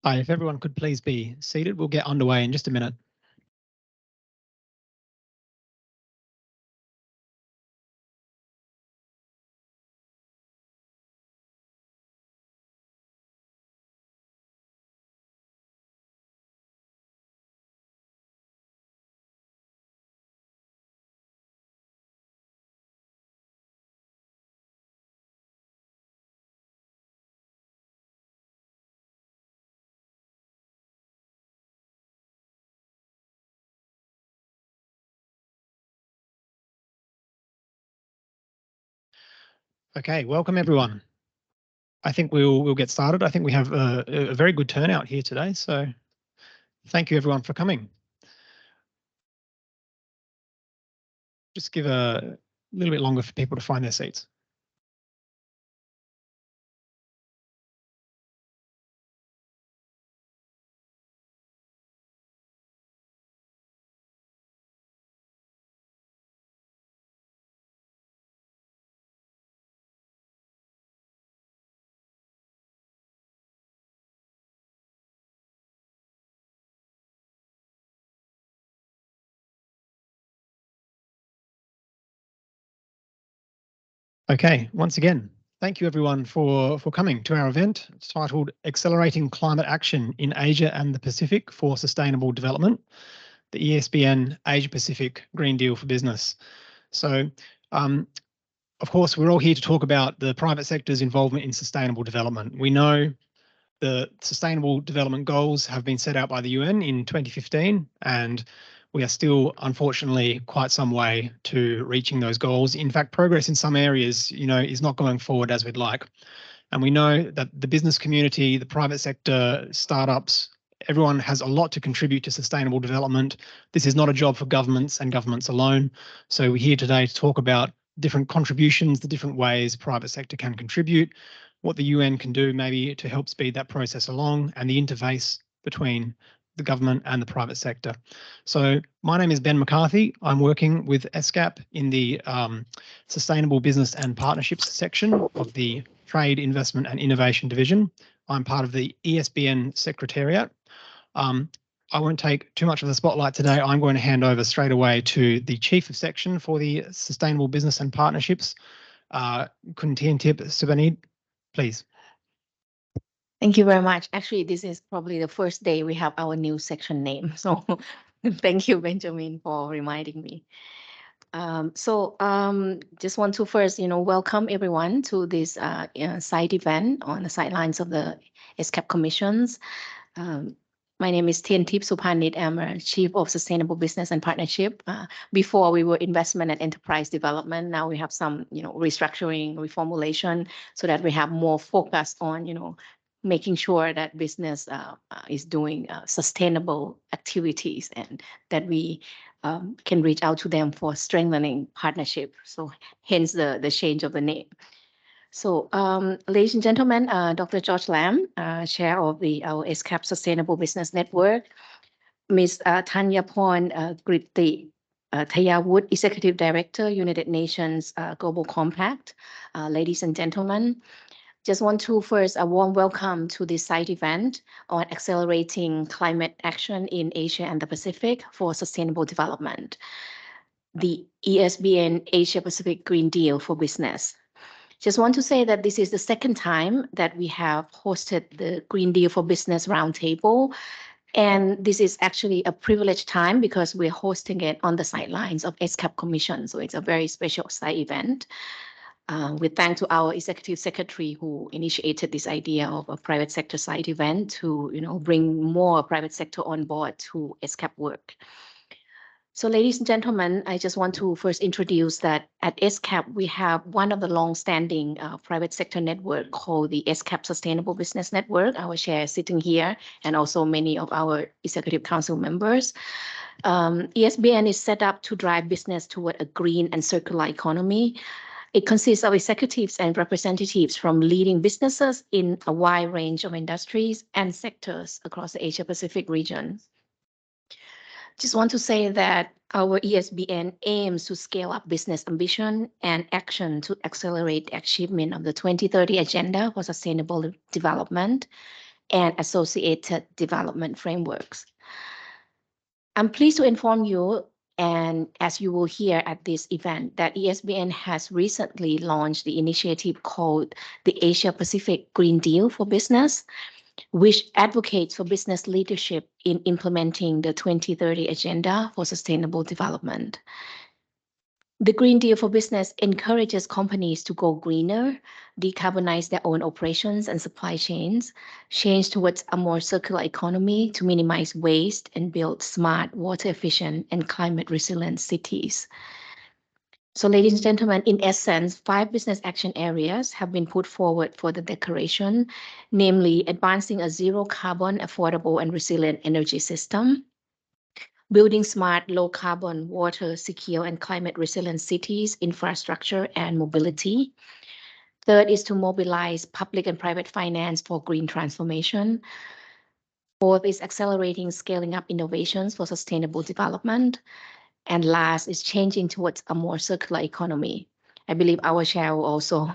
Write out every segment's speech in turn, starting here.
Hi, if everyone could please be seated, we'll get underway in just a minute. Okay, welcome everyone. I think we'll get started. I think we have a very good turnout here today, so thank you everyone for coming. Just give a little bit longer for people to find their seats. Okay, once again, thank you everyone for coming to our event. It's titled Accelerating Climate Action in Asia and the Pacific for Sustainable Development, the ESBN Asia-Pacific Green Deal for Business. So, of course, we're all here to talk about the private sector's involvement in sustainable development. We know the Sustainable Development Goals have been set out by the UN in 2015, and we are still, unfortunately, quite some way to reaching those goals. In fact, progress in some areas, is not going forward as we'd like. And we know that the business community, the private sector, startups, everyone has a lot to contribute to sustainable development. This is not a job for governments and governments alone. So we're here today to talk about different contributions, the different ways private sector can contribute, what the UN can do maybe to help speed that process along, and the interface between the government and the private sector. So my name is Ben McCarthy. I'm working with ESCAP in the Sustainable Business and Partnerships section of the Trade, Investment and Innovation Division. I'm part of the ESBN Secretariat. I won't take too much of the spotlight today. I'm going to hand over straight away to the Chief of Section for the Sustainable Business and Partnerships, Kuntiantip Subanid, please. Thank you very much. Actually, this is probably the first day we have our new section name. So thank you, Benjamin, for reminding me. Just want to first, welcome everyone to this side event on the sidelines of the ESCAP commissions. My name is Tiantip Supanit. I'm a Chief of Sustainable Business and Partnership. Before we were Investment and Enterprise Development. Now we have some, restructuring, reformulation, so that we have more focus on, making sure that business is doing sustainable activities and that we can reach out to them for strengthening partnership. So hence the change of the name. So, ladies and gentlemen, Dr. George Lam, Chair of our ESCAP Sustainable Business Network, Ms. Tanya Porn Gritti Thayawut, Executive Director, United Nations Global Compact, ladies and gentlemen, just want to first a warm welcome to this side event on accelerating climate action in Asia and the Pacific for sustainable development, the ESBN Asia-Pacific Green Deal for Business. Just want to say that this is the second time that we have hosted the Green Deal for Business Roundtable. And this is actually a privileged time because we're hosting it on the sidelines of ESCAP Commission. So it's a very special side event. With thanks to our Executive Secretary who initiated this idea of a private sector side event to bring more private sector on board to ESCAP work. So ladies and gentlemen, I just want to first introduce that at ESCAP, we have one of the long-standing private sector network called the ESCAP Sustainable Business Network. Our chair is sitting here, and also many of our Executive Council members. ESBN is set up to drive business toward a green and circular economy. It consists of executives and representatives from leading businesses in a wide range of industries and sectors across the Asia-Pacific region. Just want to say that our ESBN aims to scale up business ambition and action to accelerate the achievement of the 2030 Agenda for Sustainable Development and associated development frameworks. I'm pleased to inform you, and as you will hear at this event, that ESBN has recently launched the initiative called the Asia-Pacific Green Deal for Business, which advocates for business leadership in implementing the 2030 Agenda for Sustainable Development. The Green Deal for Business encourages companies to go greener, decarbonize their own operations and supply chains, change towards a more circular economy to minimize waste and build smart, water-efficient, and climate-resilient cities. So, ladies and gentlemen, in essence, 5 business action areas have been put forward for the declaration, namely advancing a zero-carbon, affordable, and resilient energy system, building smart, low-carbon, water, secure, and climate-resilient cities, infrastructure, and mobility. Third is to mobilize public and private finance for green transformation. Fourth is accelerating scaling up innovations for sustainable development. And last is changing towards a more circular economy. I believe our chair will also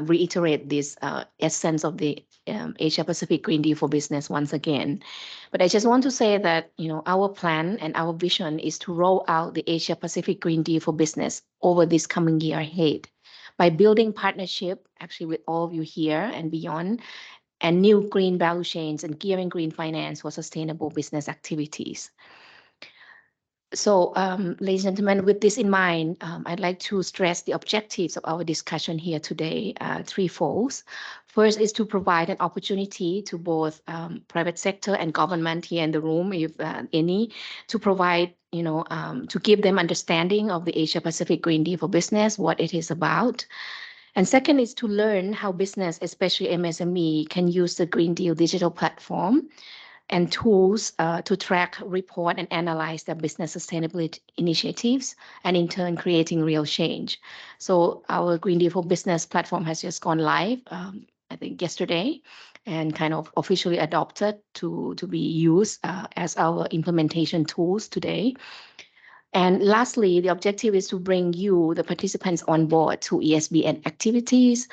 reiterate this essence of the Asia-Pacific Green Deal for Business once again. But I just want to say that our plan and our vision is to roll out the Asia-Pacific Green Deal for Business over this coming year ahead by building partnership actually with all of you here and beyond, and new green value chains and gearing green finance for sustainable business activities. So, ladies and gentlemen, with this in mind, I'd like to stress the objectives of our discussion here today, threefold. First is to provide an opportunity to both private sector and government here in the room, if any, to provide, to give them understanding of the Asia-Pacific Green Deal for Business, what it is about. And second is to learn how business, especially MSME, can use the Green Deal digital platform and tools to track, report, and analyze their business sustainability initiatives, and in turn creating real change. So our Green Deal for Business platform has just gone live, I think yesterday, and kind of officially adopted to be used as our implementation tools today. And lastly, the objective is to bring you, the participants, on board to ESBN activities,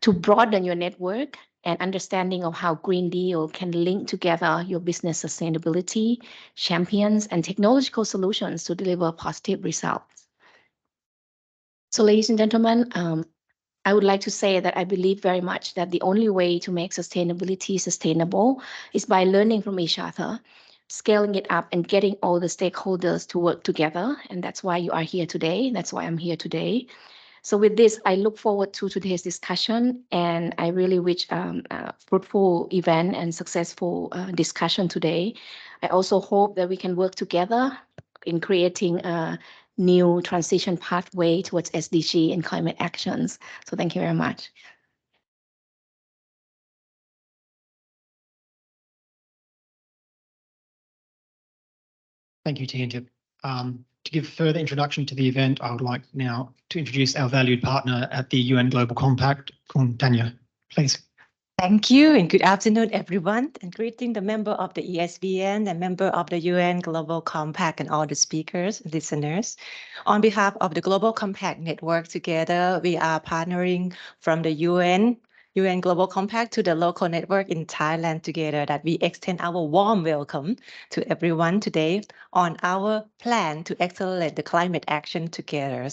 to broaden your network and understanding of how Green Deal can link together your business sustainability, champions, and technological solutions to deliver positive results. So, ladies and gentlemen, I would like to say that I believe very much that the only way to make sustainability sustainable is by learning from each other, scaling it up, and getting all the stakeholders to work together. And that's why you are here today. That's why I'm here today. So with this, I look forward to today's discussion, and I really wish a fruitful event and successful discussion today. I also hope that we can work together in creating a new transition pathway towards SDG and climate actions. So thank you very much. Thank you, Tian. To give further introduction to the event, I would like now to introduce our valued partner at the UN Global Compact, Tanya, please. Thank you, and good afternoon, everyone, and greeting the member of the ESBN, the member of the UN Global Compact, and all the speakers, listeners. On behalf of the Global Compact Network, together we are partnering from the UN Global Compact to the local network in Thailand together, that we extend our warm welcome to everyone today on our plan to accelerate the climate action together.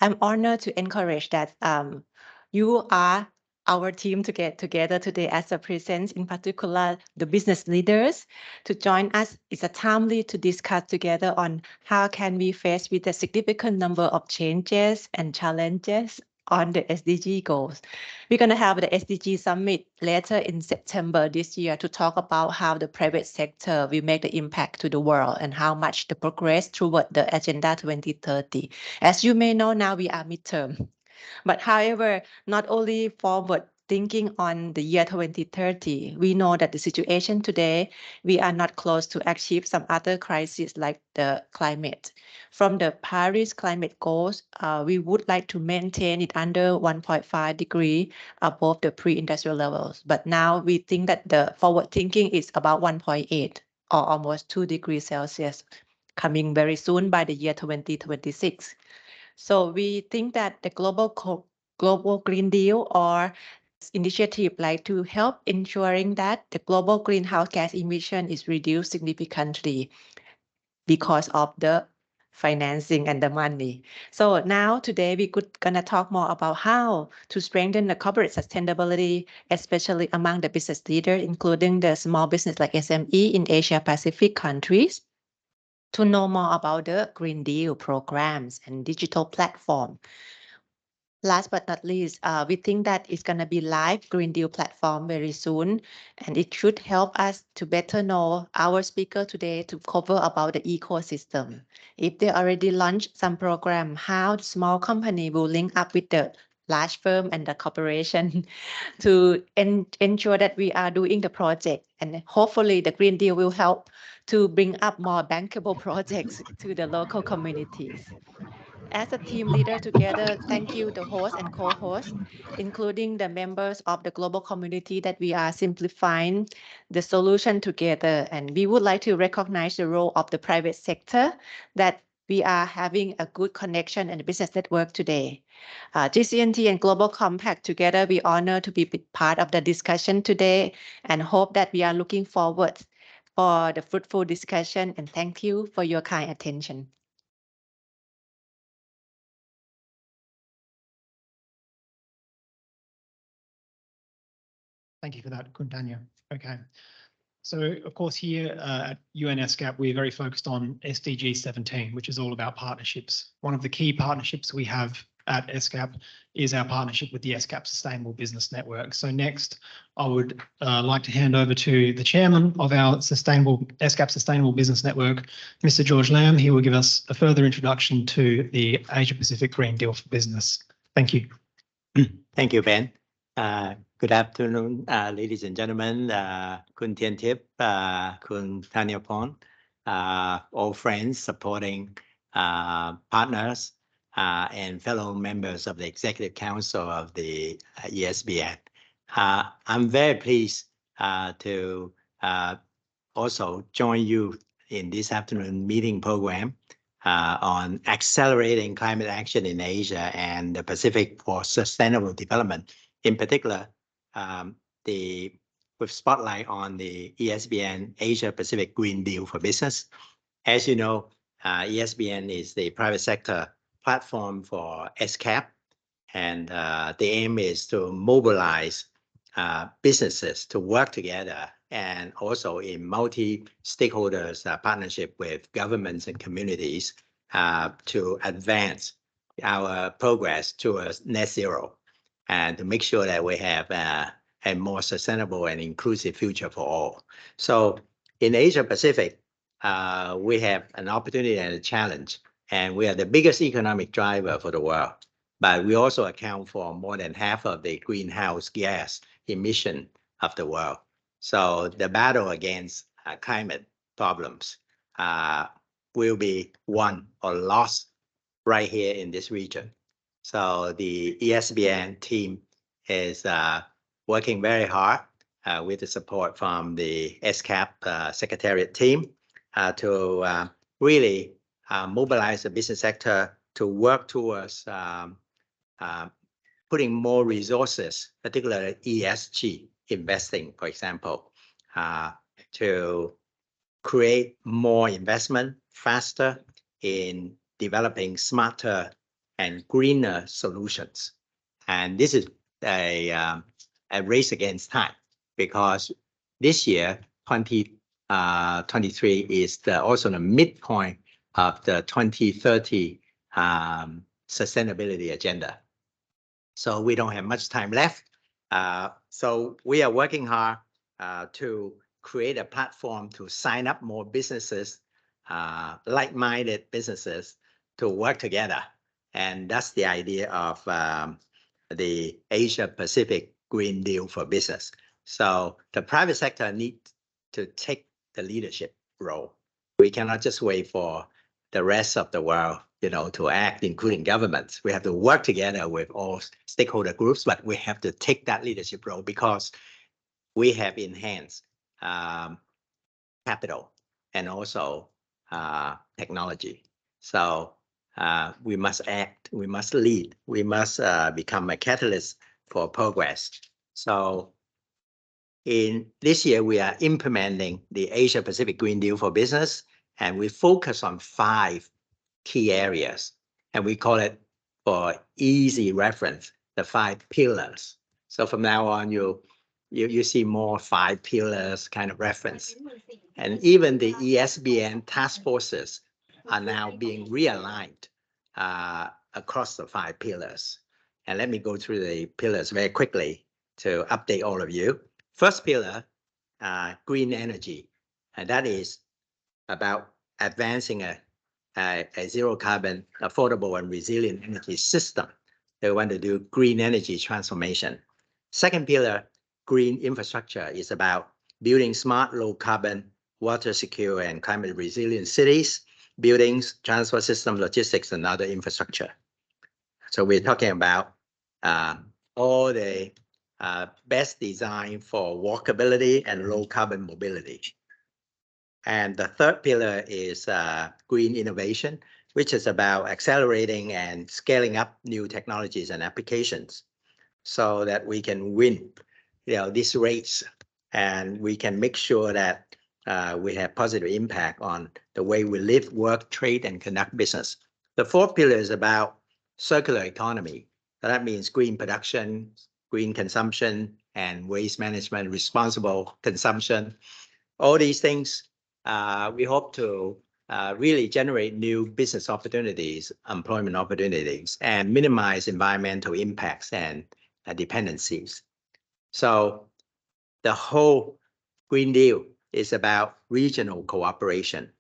I'm honored to encourage that you are our team to get together today as a presence, in particular the business leaders, to join us. It's a timely to discuss together on how can we face with a significant number of changes and challenges on the SDG goals. We're going to have the SDG Summit later in September this year to talk about how the private sector will make the impact to the world and how much the progress toward the Agenda 2030. As you may know, now we are midterm. But however, not only forward thinking on the year 2030, we know that the situation today, we are not close to achieve some other crises like the climate. From the Paris climate goals, we would like to maintain it under 1.5 degree above the pre-industrial levels. But now we think that the forward thinking is about 1.8 or almost 2 degrees Celsius coming very soon by the year 2026. So we think that the global Green Deal or initiative like to help ensuring that the global greenhouse gas emission is reduced significantly because of the financing and the money. So now today we gonna talk more about how to strengthen the corporate sustainability, especially among the business leaders, including the small business like SME in Asia-Pacific countries, to know more about the Green Deal programs and digital platform. Last but not least, we think that it's going to be live Green Deal platform very soon, and it should help us to better know our speaker today to cover about the ecosystem. If they already launched some program, how the small company will link up with the large firm and the corporation to ensure that we are doing the project, and hopefully the Green Deal will help to bring up more bankable projects to the local communities. As a team leader together, thank you, the host and co-host, including the members of the global community, that we are simplifying the solution together. And we would like to recognize the role of the private sector, that we are having a good connection and business network today. GCNT and Global Compact together, we honor to be part of the discussion today and hope that we are looking forward for the fruitful discussion. And thank you for your kind attention. Thank you for that, Kuntanya. Okay. So, of course, here at UN ESCAP, we're very focused on SDG 17, which is all about partnerships. One of the key partnerships we have at ESCAP is our partnership with the ESCAP Sustainable Business Network. So next, I would like to hand over to the chairman of our ESCAP Sustainable Business Network, Mr. George Lamb. He will give us a further introduction to the Asia-Pacific Green Deal for Business. Thank you. Thank you, Ben. Good afternoon, ladies and gentlemen, Kun Tien Tip, Kun Thanyapon, all friends, supporting partners, and fellow members of the Executive Council of the ESBN. I'm very pleased to also join you in this afternoon meeting program on accelerating climate action in Asia and the Pacific for sustainable development. In particular, with spotlight on the ESBN Asia-Pacific Green Deal for Business. As you know, ESBN is the private sector platform for ESCAP, and the aim is to mobilize businesses to work together, and also in multi-stakeholders partnership with governments and communities to advance our progress towards net zero, and to make sure that we have a more sustainable and inclusive future for all. So in Asia Pacific, we have an opportunity and a challenge, and we are the biggest economic driver for the world, but we also account for more than half of the greenhouse gas emission of the world. So the battle against climate problems will be won or lost right here in this region. So the ESBN team is working very hard with the support from the ESCAP Secretariat team to really mobilize the business sector to work towards putting more resources, particularly ESG investing, for example, to create more investment faster in developing smarter and greener solutions. And this is a race against time, because this year, 2023, is also the midpoint of the 2030 sustainability agenda. So we don't have much time left. So we are working hard to create a platform to sign up more businesses, like-minded businesses, to work together. And that's the idea of the Asia-Pacific Green Deal for Business. So the private sector needs to take the leadership role. We cannot just wait for the rest of the world, to act, including governments. We have to work together with all stakeholder groups, but we have to take that leadership role because we have enhanced capital and also technology. So we must act, we must lead, we must become a catalyst for progress So in this year, we are implementing the Asia-Pacific Green Deal for Business, and we focus on 5 key areas, and we call it, for easy reference, the 5 pillars. So from now on, you see more 5 pillars kind of reference. And even the ESBN task forces are now being realigned across the 5 pillars. And let me go through the pillars very quickly to update all of you. First pillar, green energy, and that is about advancing a zero carbon, affordable and resilient energy system. They want to do green energy transformation. Second pillar, green infrastructure, is about building smart, low carbon, water secure and climate resilient cities, buildings, transport systems, logistics, and other infrastructure. So we're talking about all the best design for walkability and low carbon mobility. And the third pillar is green innovation, which is about accelerating and scaling up new technologies and applications so that we can win this race, and we can make sure that we have positive impact on the way we live, work, trade, and conduct business. The fourth pillar is about circular economy. So that means green production, green consumption, and waste management, responsible consumption. All these things, we hope to really generate new business opportunities, employment opportunities, and minimize environmental impacts and dependencies. So the whole Green Deal is about regional cooperation.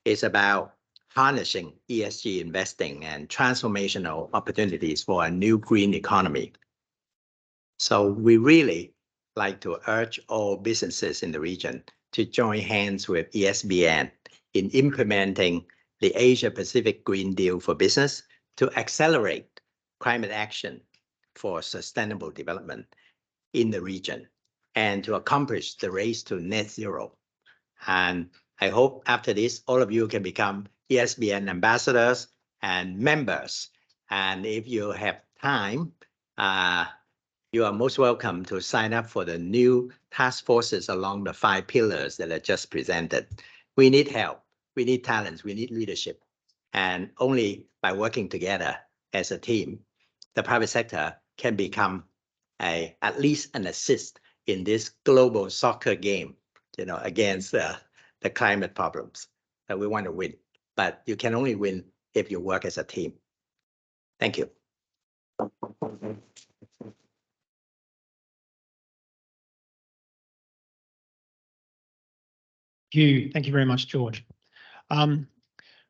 It's about harnessing ESG investing and transformational opportunities for a new green economy. So we really like to urge all businesses in the region to join hands with ESBN in implementing the Asia-Pacific Green Deal for Business to accelerate climate action for sustainable development in the region and to accomplish the race to net zero. And I hope after this, all of you can become ESBN ambassadors and members. And if you have time, you are most welcome to sign up for the new task forces along the 5 pillars that I just presented. We need help, we need talents, we need leadership. And only by working together as a team, the private sector can become at least an assist in this global soccer game, against the climate problems that we want to win. But you can only win if you work as a team. Thank you. Thank you very much, George.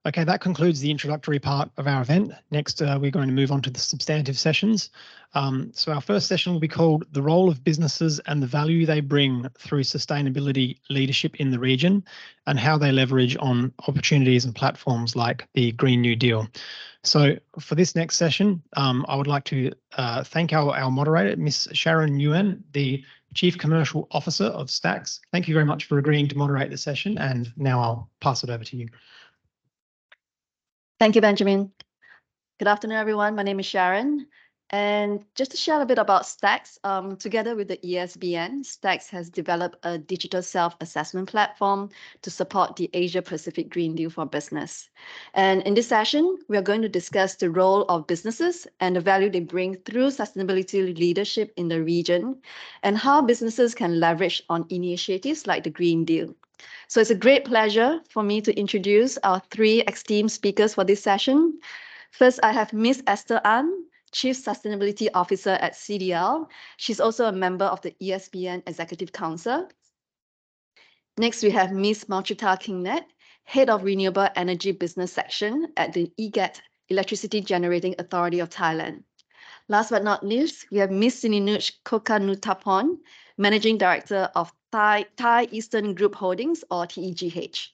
Okay, that concludes the introductory part of our event. Next, we're going to move on to the substantive sessions. So our first session will be called The Role of Businesses and the Value They Bring Through Sustainability Leadership in the Region and How They Leverage on Opportunities and Platforms like the Green New Deal. So for this next session, I would like to thank our moderator, Ms. Sharon Nguyen, the Chief Commercial Officer of Stacks. Thank you very much for agreeing to moderate the session, and now I'll pass it over to you. Thank you, Benjamin. Good afternoon, everyone. My name is Sharon. And just to share a bit about Stacks, together with the ESBN, Stacks has developed a digital self-assessment platform to support the Asia-Pacific Green Deal for Business. And in this session, we are going to discuss the role of businesses and the value they bring through sustainability leadership in the region, and how businesses can leverage on initiatives like the Green Deal. So it's a great pleasure for me to introduce our 3 esteemed speakers for this session. First, I have Ms. Esther An, Chief Sustainability Officer at CDL. She's also a member of the ESBN Executive Council. Next, we have Ms. Mauchita Kingnet, Head of Renewable Energy Business Section at the EGAT, Electricity Generating Authority of Thailand. Last but not least, we have Ms. Sininuch Kokanutapon, Managing Director of Thai Eastern Group Holdings, or TEGH.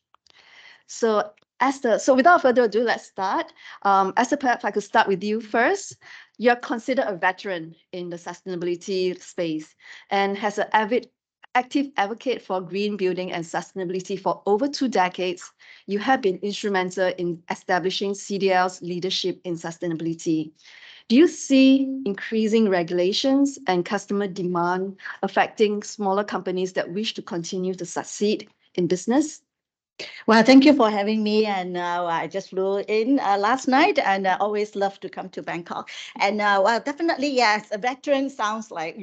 So Esther, without further ado, let's start. Esther, perhaps I could start with you first. You're considered a veteran in the sustainability space and has an active advocate for green building and sustainability for over 2 decades. You have been instrumental in establishing CDL's leadership in sustainability. Do you see increasing regulations and customer demand affecting smaller companies that wish to continue to succeed in business? Well, thank you for having me. And I just flew in last night, and I always love to come to Bangkok. And well, definitely, yes, a veteran sounds like,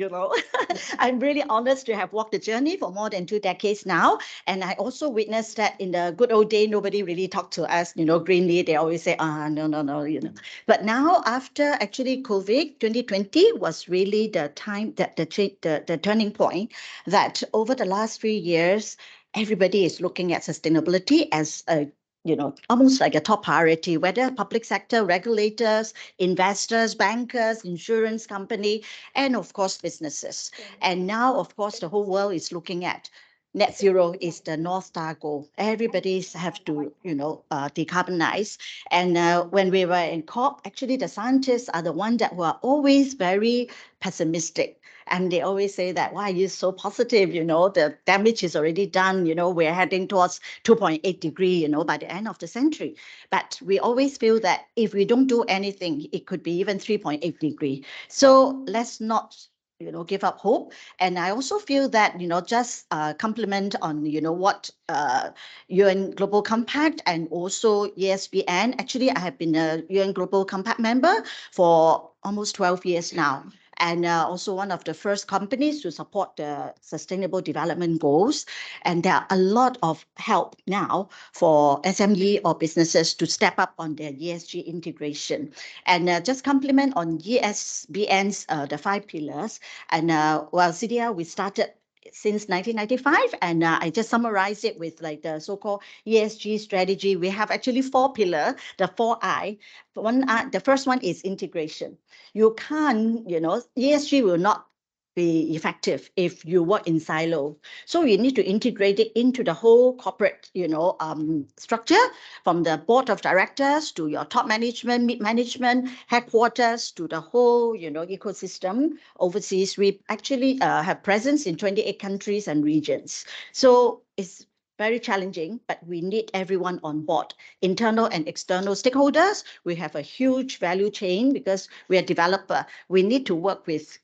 I'm really honored to have walked the journey for more than 2 decades now. And I also witnessed that in the good old day, nobody really talked to us, greenly. They always say, no. But now, after actually COVID, 2020 was really the time that the turning point that over the last 3 years, everybody is looking at sustainability as a, almost like a top priority, whether public sector, regulators, investors, bankers, insurance company, and of course, businesses. And now, of course, the whole world is looking at net zero is the North Star goal. Everybody's have to, decarbonize. And when we were in COP, actually, the scientists are the ones that were always very pessimistic. And they always say that, why are you so positive? The damage is already done. We're heading towards 2.8 degree, by the end of the century. But we always feel that if we don't do anything, it could be even 3.8 degree. So let's not give up hope. And I also feel that, just compliment on, what UN Global Compact and also ESBN. Actually, I have been a UN Global Compact member for almost 12 years now. And also one of the first companies to support the Sustainable Development Goals. And there are a lot of help now for SME or businesses to step up on their ESG integration. And just compliment on ESBN's the 5 pillars. And well, CDL, we started since 1995, and I just summarize it with like the so-called ESG strategy. We have actually 4 pillars, the 4I. The first one is integration. You can't, ESG will not be effective if you work in silo. So you need to integrate it into the whole corporate, structure, from the board of directors to your top management, mid-management, headquarters, to the whole, ecosystem overseas. We actually have presence in 28 countries and regions. So it's very challenging, but we need everyone on board, internal and external stakeholders. We have a huge value chain because we are a developer. We need to work with,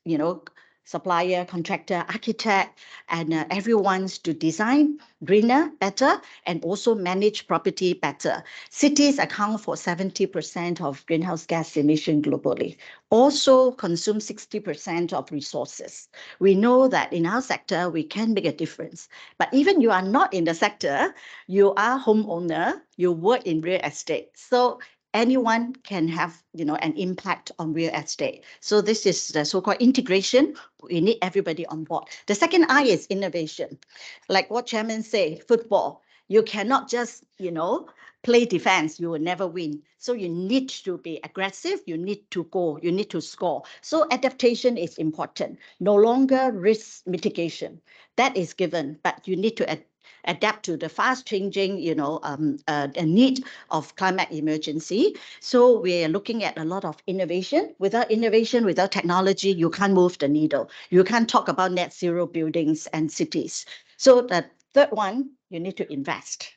supplier, contractor, architect, and everyone's to design greener, better, and also manage property better. Cities account for 70% of greenhouse gas emission globally, also consume 60% of resources. We know that in our sector, we can make a difference. But even you are not in the sector, you are homeowner, you work in real estate. So anyone can have, an impact on real estate. So this is the so-called integration. We need everybody on board. The second I is innovation. Like what Chairman say, football. You cannot just, play defense. You will never win. So you need to be aggressive. You need to go. You need to score. So adaptation is important. No longer risk mitigation. That is given, but you need to adapt to the fast-changing, need of climate emergency. So we're looking at a lot of innovation. Without innovation, without technology, you can't move the needle. You can't talk about net zero buildings and cities. So the third one, you need to invest.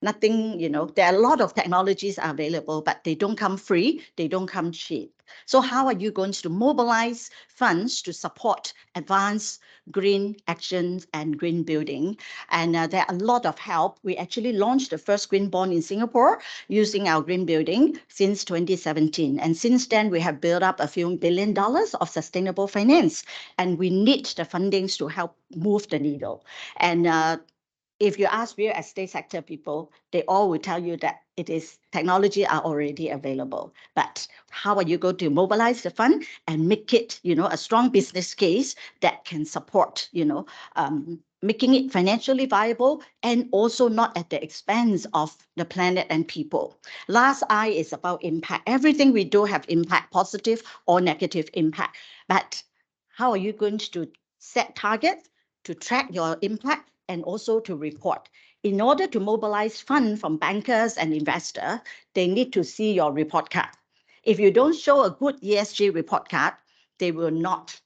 Nothing, there are a lot of technologies are available, but they don't come free, they don't come cheap. So how are you going to mobilize funds to support advanced green actions and green building? And there are a lot of help. We actually launched the first green bond in Singapore using our green building since 2017. And since then, we have built up a few $1 billion of sustainable finance. And we need the fundings to help move the needle. And if you ask real estate sector people, they all will tell you that it is technology are already available. But how are you going to mobilize the fund and make it, a strong business case that can support, making it financially viable and also not at the expense of the planet and people. Last I is about impact. Everything we do have impact, positive or negative impact. But how are you going to set targets to track your impact and also to report? In order to mobilize funds from bankers and investors, they need to see your report card. If you don't show a good ESG report card, they will not,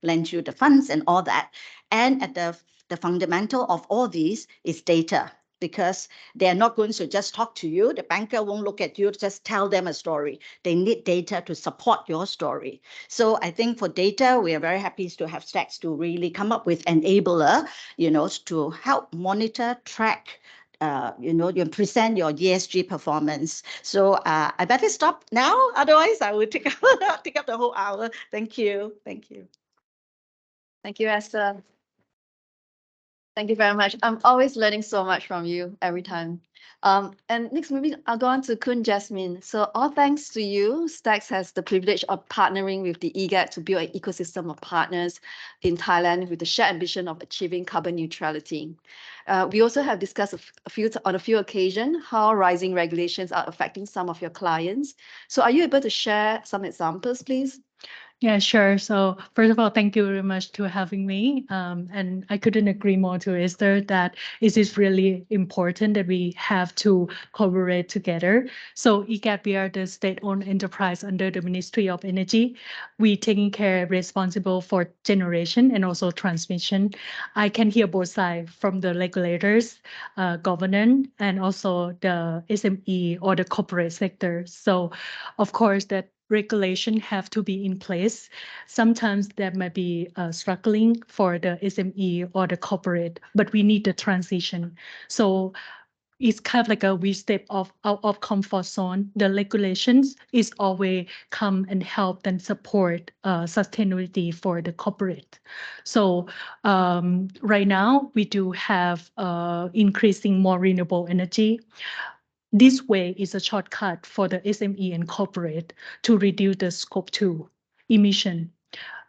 lend you the funds and all that. And at the fundamental of all these is data. because they're not going to just talk to you. The banker won't look at you, just tell them a story. They need data to support your story. So I think for data, we are very happy to have Stacks to really come up with enabler, to help monitor, track, you present your ESG performance. So I better stop now, otherwise I will take up the whole hour. Thank you. Thank you. Thank you, Esther. Thank you very much. I'm always learning so much from you every time. And next, maybe I'll go on to Kun Jasmine. So all thanks to you, Stacks has the privilege of partnering with the EGAT to build an ecosystem of partners in Thailand with the shared ambition of achieving carbon neutrality. We also have discussed on a few occasions how rising regulations are affecting some of your clients. So are you able to share some examples, please? Yeah, sure. So first of all, thank you very much to having me. And I couldn't agree more to Esther that it is really important that we have to collaborate together. So EGAT, we are the state-owned enterprise under the Ministry of Energy. We taking care responsible for generation and also transmission. I can hear both sides from the regulators, governance, and also the SME or the corporate sector. So of course that regulation have to be in place. Sometimes there might be struggling for the SME or the corporate, but we need the transition. So it's kind of like we step out of comfort zone. The regulations is always come and help and support sustainability for the corporate. So right now we do have increasing more renewable energy. This way is a shortcut for the SME and corporate to reduce the scope 2 emission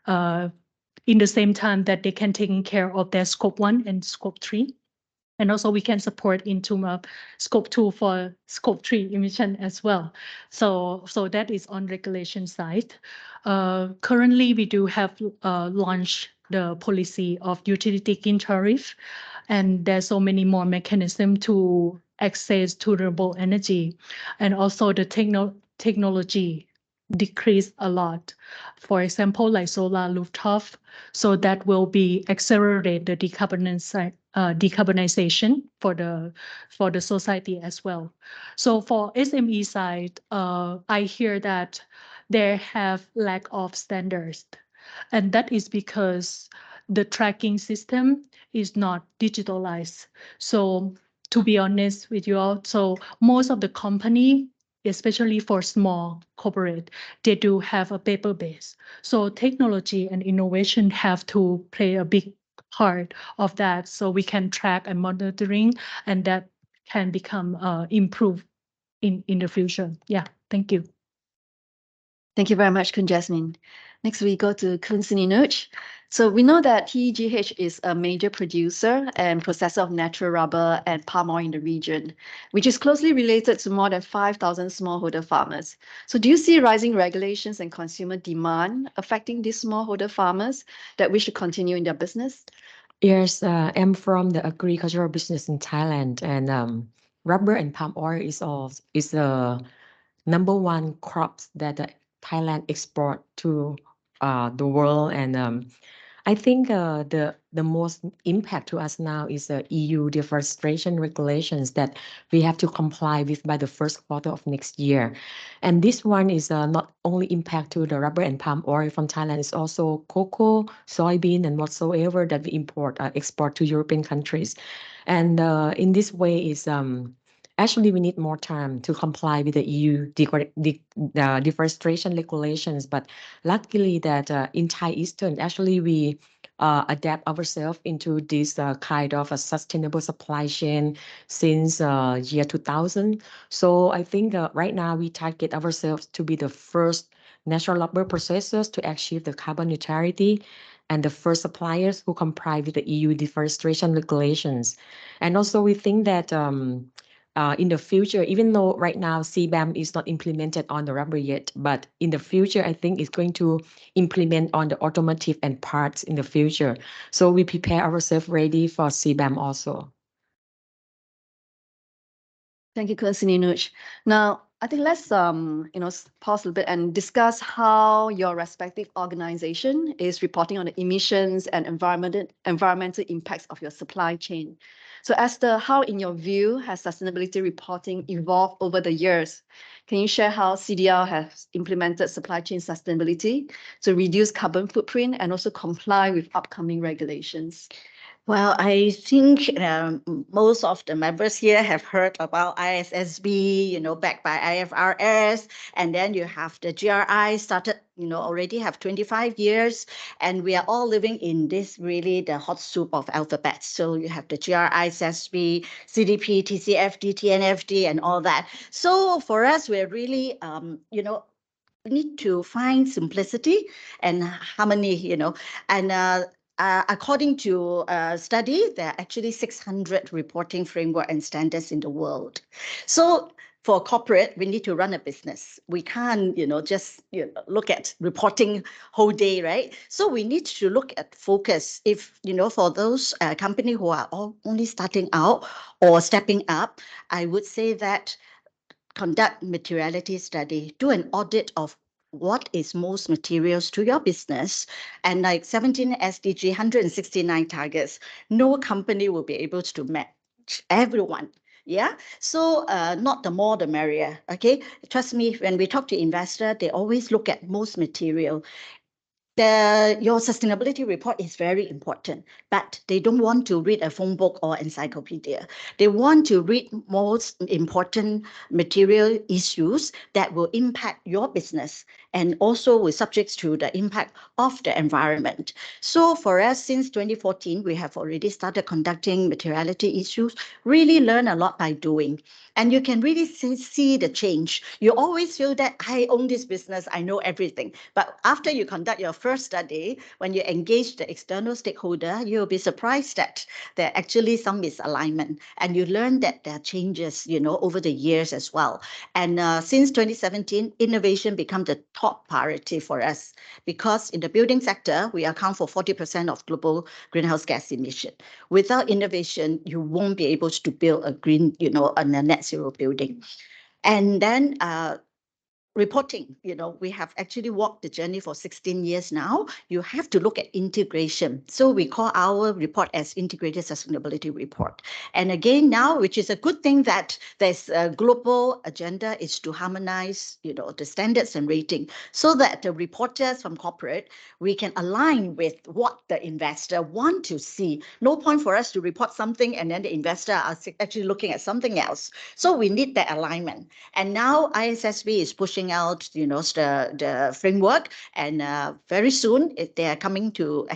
in the same time that they can take care of their scope 1 and scope 3. And also we can support into scope 2 for scope 3 emission as well. So that is on regulation side. Currently, we do have launched the policy of utility green tariff, and there's so many more mechanisms to access to renewable energy, and also the technology decrease a lot. For example, like solar rooftop, so that will be accelerate the decarbonization for the society as well. So for SME side, I hear that they have lack of standards, and that is because the tracking system is not digitalized. So to be honest with you all, so most of the company, especially for small corporate, they do have a paper base. So technology and innovation have to play a big part of that, so we can track and monitoring, and that can become improved in the future. Yeah, thank you. Thank you very much, Kun Jasmine. Next, we go to Kun Sininuch. So we know that TGH is a major producer and processor of natural rubber and palm oil in the region, which is closely related to more than 5,000 smallholder farmers. So do you see rising regulations and consumer demand affecting these smallholder farmers that wish to continue in their business? Yes, I'm from the agricultural business in Thailand, and rubber and palm oil is the number one crops that Thailand export to the world, and I think the most impact to us now is the EU deforestation regulations that we have to comply with by the first quarter of next year. And this one is not only impact to the rubber and palm oil from Thailand, it's also cocoa, soybean, and whatsoever that we export to European countries. And in this way is actually we need more time to comply with the EU deforestation regulations. But luckily that in Thai Eastern, actually we adapt ourselves into this kind of a sustainable supply chain since year 2000. So I think right now we target ourselves to be the first natural rubber processors to achieve the carbon neutrality and the first suppliers who comply with the EU deforestation regulations. And also we think that in the future, even though right now CBAM is not implemented on the rubber yet, but in the future, I think it's going to implement on the automotive and parts in the future. So we prepare ourselves ready for CBAM also. Thank you, Kun Sininuch. Now, I think let's pause a little bit and discuss how your respective organization is reporting on the emissions and environmental impacts of your supply chain. So Esther, how in your view has sustainability reporting evolved over the years? Can you share how CDL has implemented supply chain sustainability to reduce carbon footprint and also comply with upcoming regulations? Well, I think most of the members here have heard about ISSB, backed by IFRS, and then you have the GRI started, already have 25 years, and we are all living in this really the hot soup of alphabets. So you have the GRI, SSB, CDP, TCFD, TNFD, and all that. So for us, we're really, we need to find simplicity and harmony, and according to a study, there are actually 600 reporting framework and standards in the world. So for corporate, we need to run a business. We can't, just look at reporting whole day, right? So we need to look at focus. If, for those companies who are only starting out or stepping up, I would say that conduct materiality study, do an audit of what is most materials to your business, and like 17 SDG, 169 targets, no company will be able to match everyone. Yeah, so not the more the merrier. Okay, trust me, when we talk to investor, they always look at most material. Your sustainability report is very important, but they don't want to read a phone book or encyclopedia. They want to read most important material issues that will impact your business and also with subjects to the impact of the environment. So for us, since 2014, we have already started conducting materiality issues, really learn a lot by doing. And you can really see the change. You always feel that I own this business, I know everything. But after you conduct your first study, when you engage the external stakeholder, you'll be surprised that there are actually some misalignment. And you learn that there are changes, over the years as well. And since 2017, innovation became the top priority for us because in the building sector, we account for 40% of global greenhouse gas emission. Without innovation, you won't be able to build a green, a net zero building. And then reporting, we have actually walked the journey for 16 years now. You have to look at integration. So we call our report as Integrated Sustainability Report. And again, now, which is a good thing that there's a global agenda is to harmonize, the standards and rating so that the reporters from corporate, we can align with what the investor want to see. No point for us to report something and then the investor are actually looking at something else. So we need that alignment. And now ISSB is pushing out, the framework, and very soon they are coming to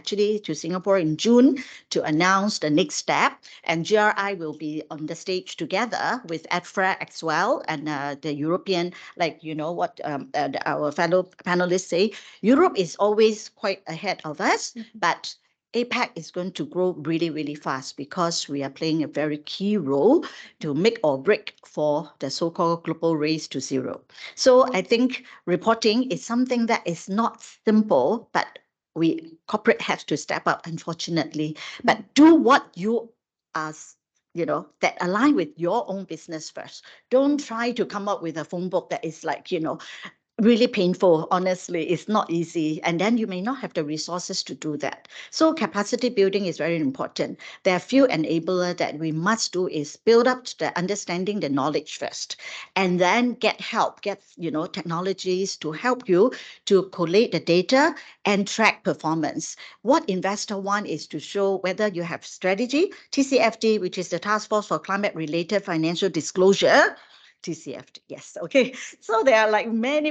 Singapore in June to announce the next step. And GRI will be on the stage together with EDFRA as well and the European, what our fellow panelists say. Europe is always quite ahead of us, but APAC is going to grow really, really fast because we are playing a very key role to make or break for the so-called global race to zero. So I think reporting is something that is not simple, but corporate have to step up, unfortunately. But do what you are, that align with your own business first. Don't try to come up with a phone book that is like, really painful. Honestly, it's not easy. And then you may not have the resources to do that. So capacity building is very important. There are few enablers that we must do is build up the understanding, the knowledge first, and then get help, get, technologies to help you to collate the data and track performance. What investor want is to show whether you have strategy, TCFD, which is the Task Force for Climate-Related Financial Disclosure, TCFD, yes, okay. So there are like many,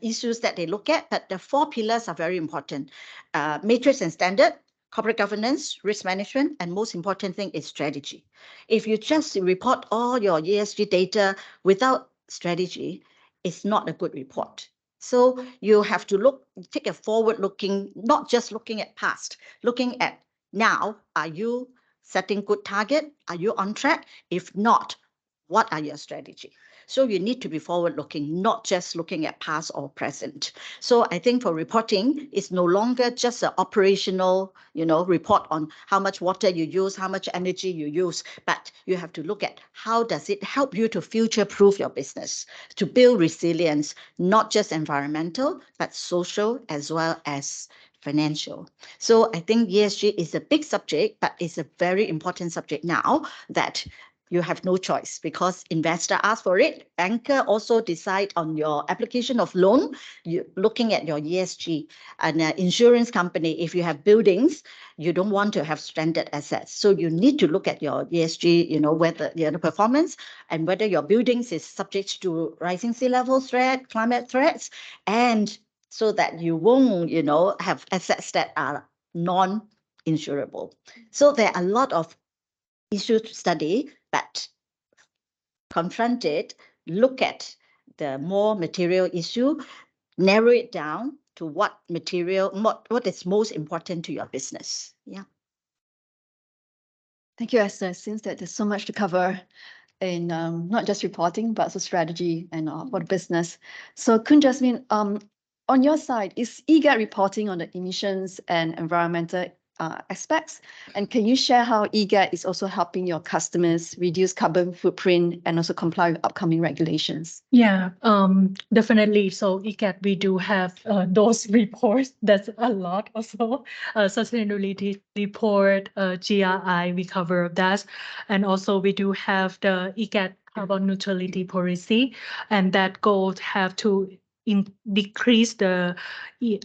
issues that they look at, but the 4 pillars are very important. Matrix and standard, corporate governance, risk management, and most important thing is strategy. If you just report all your ESG data without strategy, it's not a good report. So you have to take a forward-looking, not just looking at past, looking at now, are you setting good target? Are you on track? If not, what are your strategy? So you need to be forward-looking, not just looking at past or present. So I think for reporting, it's no longer just an operational, report on how much water you use, how much energy you use, but you have to look at how does it help you to future-proof your business, to build resilience, not just environmental, but social as well as financial. So I think ESG is a big subject, but it's a very important subject now that you have no choice because investor ask for it. Banker also decide on your application of loan, you looking at your ESG. And insurance company, if you have buildings, you don't want to have stranded assets. So you need to look at your ESG, whether the performance and whether your buildings is subject to rising sea level threat, climate threats, and so that you won't, have assets that are non-insurable. So there are a lot of issues to study, but confront it, look at the more material issue, narrow it down to what is most important to your business. Yeah. Thank you, Esther. It seems that there's so much to cover in not just reporting, but also strategy and for the business. So Kun Jasmine, on your side, is EGAT reporting on the emissions and environmental aspects? And can you share how EGAT is also helping your customers reduce carbon footprint and also comply with upcoming regulations? Yeah, definitely. So ECAP, we do have those reports. That's a lot also. Sustainability report, GRI, we cover that. And also we do have the ECAP carbon neutrality policy, and that goals have to decrease the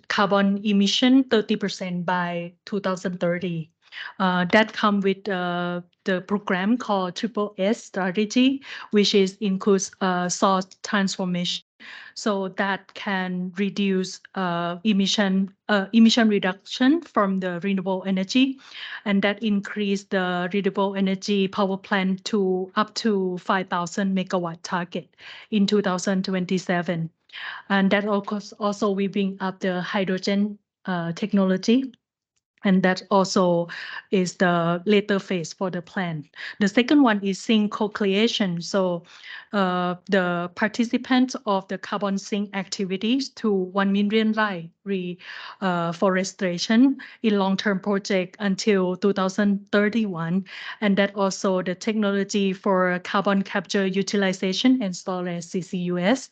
carbon emission 30% by 2030. That come with the program called Triple S strategy, which includes source transformation, so that can reduce emission reduction from the renewable energy, and that increase the renewable energy power plant to up to 5,000 megawatt target in 2027. And that also we bring up the hydrogen technology. And that also is the later phase for the plan. The second one is sink co-creation. So the participants of the carbon sink activities to 1 million rai reforestation in long-term project until 2031. And that also the technology for carbon capture utilization and storage CCUS.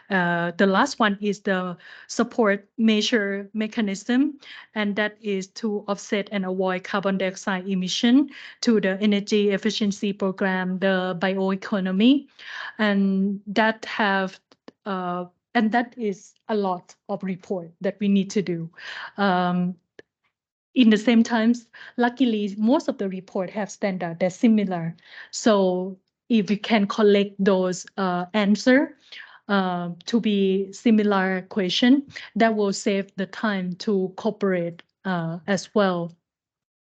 The last one is the support measure mechanism, and that is to offset and avoid carbon dioxide emission to the energy efficiency program, the bioeconomy, and that is a lot of report that we need to do. In the same times, luckily, most of the report have standard that's similar. So if we can collect those answer to be similar question, that will save the time to cooperate as well.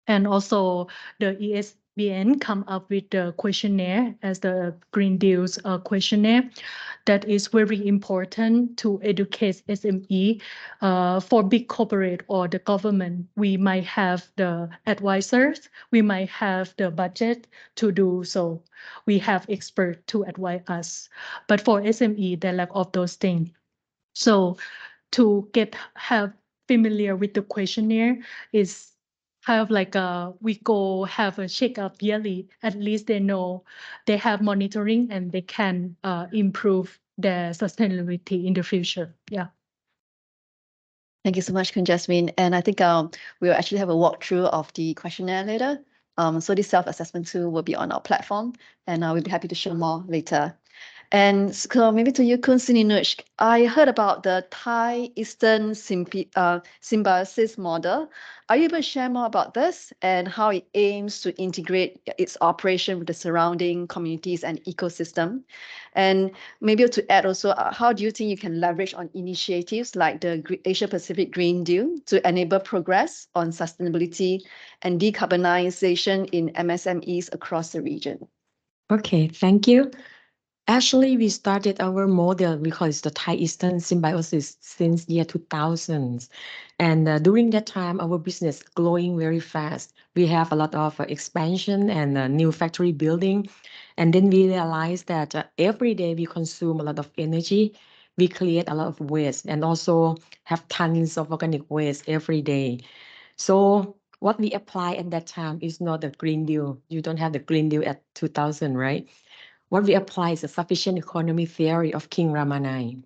And also the ESBN come up with the questionnaire as the Green Deal's questionnaire. That is very important to educate SME. For big corporate or the government, we might have the advisors, we might have the budget to do so. We have experts to advise us. But for SME, they lack of those things. So to have familiar with the questionnaire is have like we go have a checkup yearly. At least they know they have monitoring and they can improve their sustainability in the future. Yeah. Thank you so much, Kun Jasmine. And I think we'll actually have a walkthrough of the questionnaire later. So this self-assessment tool will be on our platform, and we'll be happy to show more later. And so maybe to you, Kun Sininuch, I heard about the Thai Eastern symbiosis model. Are you able to share more about this and how it aims to integrate its operation with the surrounding communities and ecosystem? And maybe to add also, how do you think you can leverage on initiatives like the Asia-Pacific Green Deal to enable progress on sustainability and decarbonization in MSMEs across the region? Okay, thank you. Actually, we started our model because the Thai Eastern symbiosis since year 2000. And during that time, our business growing very fast. We have a lot of expansion and new factory building. And then we realized that every day we consume a lot of energy. We create a lot of waste and also have tons of organic waste every day. So what we apply at that time is not the Green Deal. You don't have the Green Deal at 2000, right? What we apply is a sufficient economy theory of King Ramanai.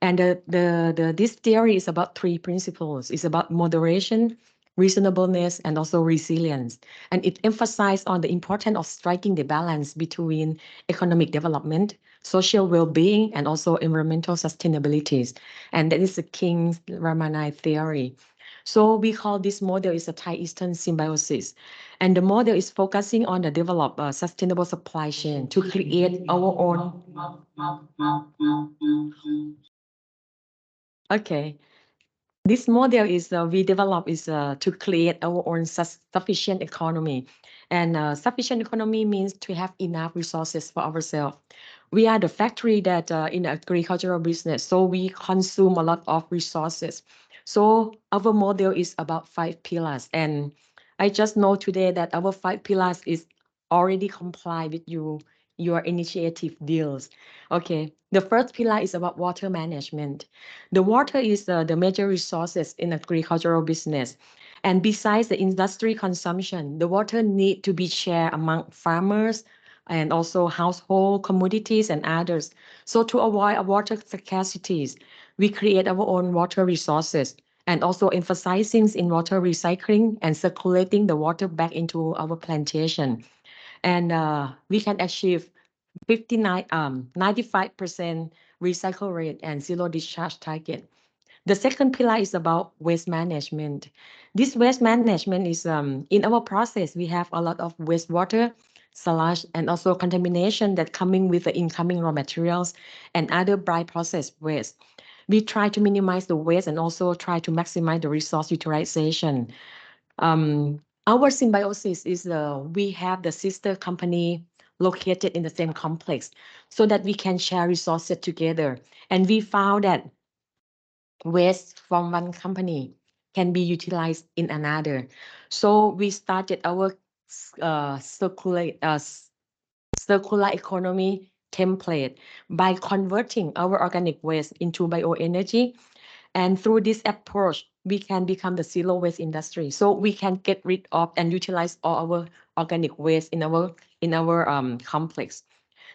And this theory is about three principles. It's about moderation, reasonableness, and also resilience. And it emphasizes on the importance of striking the balance between economic development, social well-being, and also environmental sustainability. And that is the King Ramanai theory. So we call this model is a Thai-Eastern symbiosis. And the model is focusing on the develop sustainable supply chain to create our own. Okay. This model is we develop is to create our own sufficient economy. And sufficient economy means to have enough resources for ourselves. We are the factory that in the agricultural business, so we consume a lot of resources. So our model is about 5 pillars. And I just know today that our 5 pillars is already comply with your initiative deals. Okay, the first pillar is about water management. The water is the major resources in agricultural business. And besides the industry consumption, the water need to be shared among farmers and also household, commodities, and others. So to avoid water scarcities, we create our own water resources and also emphasizing in water recycling and circulating the water back into our plantation. And we can achieve 95% recycle rate and zero discharge target. The second pillar is about waste management. This waste management is in our process, we have a lot of wastewater, sludge, and also contamination that coming with the incoming raw materials and other by-process waste. We try to minimize the waste and also try to maximize the resource utilization. Our symbiosis is we have the sister company located in the same complex so that we can share resources together. And we found that waste from one company can be utilized in another. So we started our circular economy template by converting our organic waste into bioenergy. And through this approach, we can become the zero waste industry. So we can get rid of and utilize all our organic waste in our complex.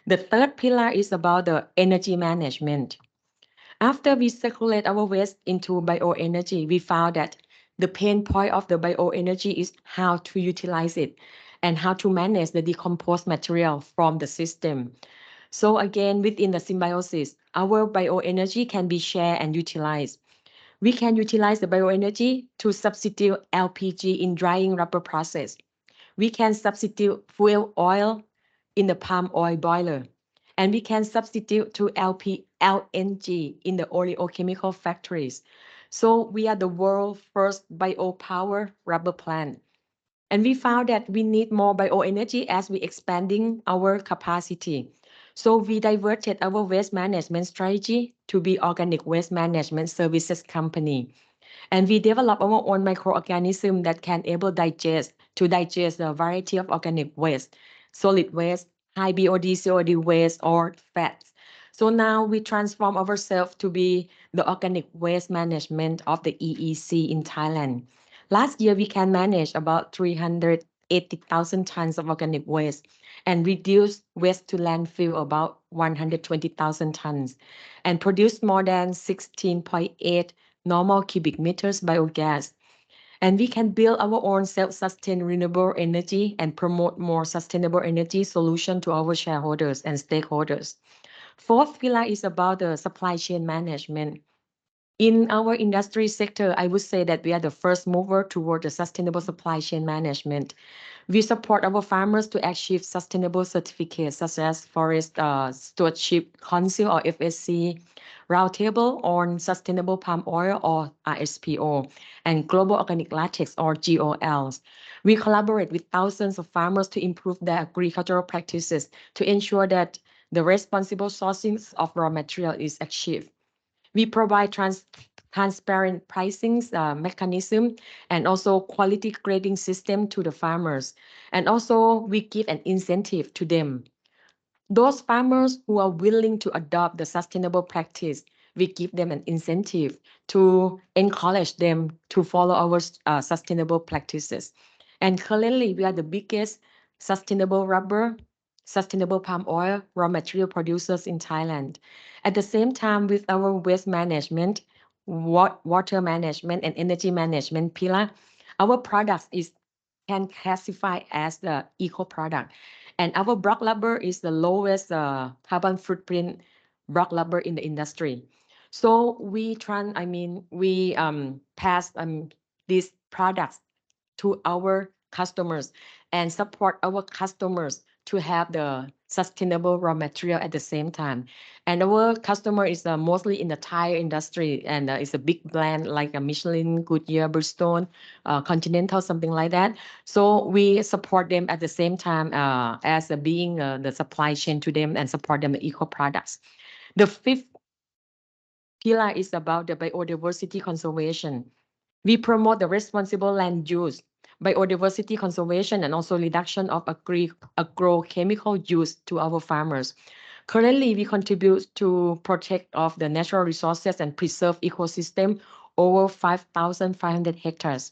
The third pillar is about the energy management. After we circulate our waste into bioenergy, we found that the pain point of the bioenergy is how to utilize it and how to manage the decomposed material from the system. So again, within the symbiosis, our bioenergy can be shared and utilized. We can utilize the bioenergy to substitute LPG in drying rubber process. We can substitute fuel oil in the palm oil boiler. And we can substitute to LNG in the oleochemical factories. So we are the world's first biopower rubber plant. And we found that we need more bioenergy as we expanding our capacity. So we diverted our waste management strategy to be organic waste management services company. And we develop our own microorganism that can able digest a variety of organic waste, solid waste, high BOD, COD waste, or fats. So now we transform ourselves to be the organic waste management of the EEC in Thailand. Last year, we can manage about 380,000 tons of organic waste and reduce waste to landfill about 120,000 tons and produce more than 16.8 normal cubic meters biogas. And we can build our own self-sustained renewable energy and promote more sustainable energy solution to our shareholders and stakeholders. Fourth pillar is about the supply chain management. In our industry sector, I would say that we are the first mover toward the sustainable supply chain management. We support our farmers to achieve sustainable certificates such as Forest Stewardship Council or FSC, Roundtable on Sustainable Palm Oil or RSPO, and Global Organic Latex or GOLs. We collaborate with thousands of farmers to improve their agricultural practices to ensure that the responsible sourcing of raw material is achieved. We provide transparent pricing mechanism, and also quality grading system to the farmers. And also we give an incentive to them. Those farmers who are willing to adopt the sustainable practice, we give them an incentive to encourage them to follow our sustainable practices. And currently, we are the biggest sustainable rubber, sustainable palm oil raw material producers in Thailand. At the same time, with our waste management, water management, and energy management pillar, our products can classify as the eco product. And our block rubber is the lowest carbon footprint block rubber in the industry. So we pass these products to our customers and support our customers to have the sustainable raw material at the same time. And our customer is mostly in the tire industry, and it's a big brand like a Michelin, Goodyear, Bridgestone, Continental, something like that. So we support them at the same time as being the supply chain to them and support them with eco products. The fifth pillar is about the biodiversity conservation. We promote the responsible land use, biodiversity conservation, and also reduction of agrochemical use to our farmers. Currently, we contribute to protect of the natural resources and preserve ecosystem over 5,500 hectares.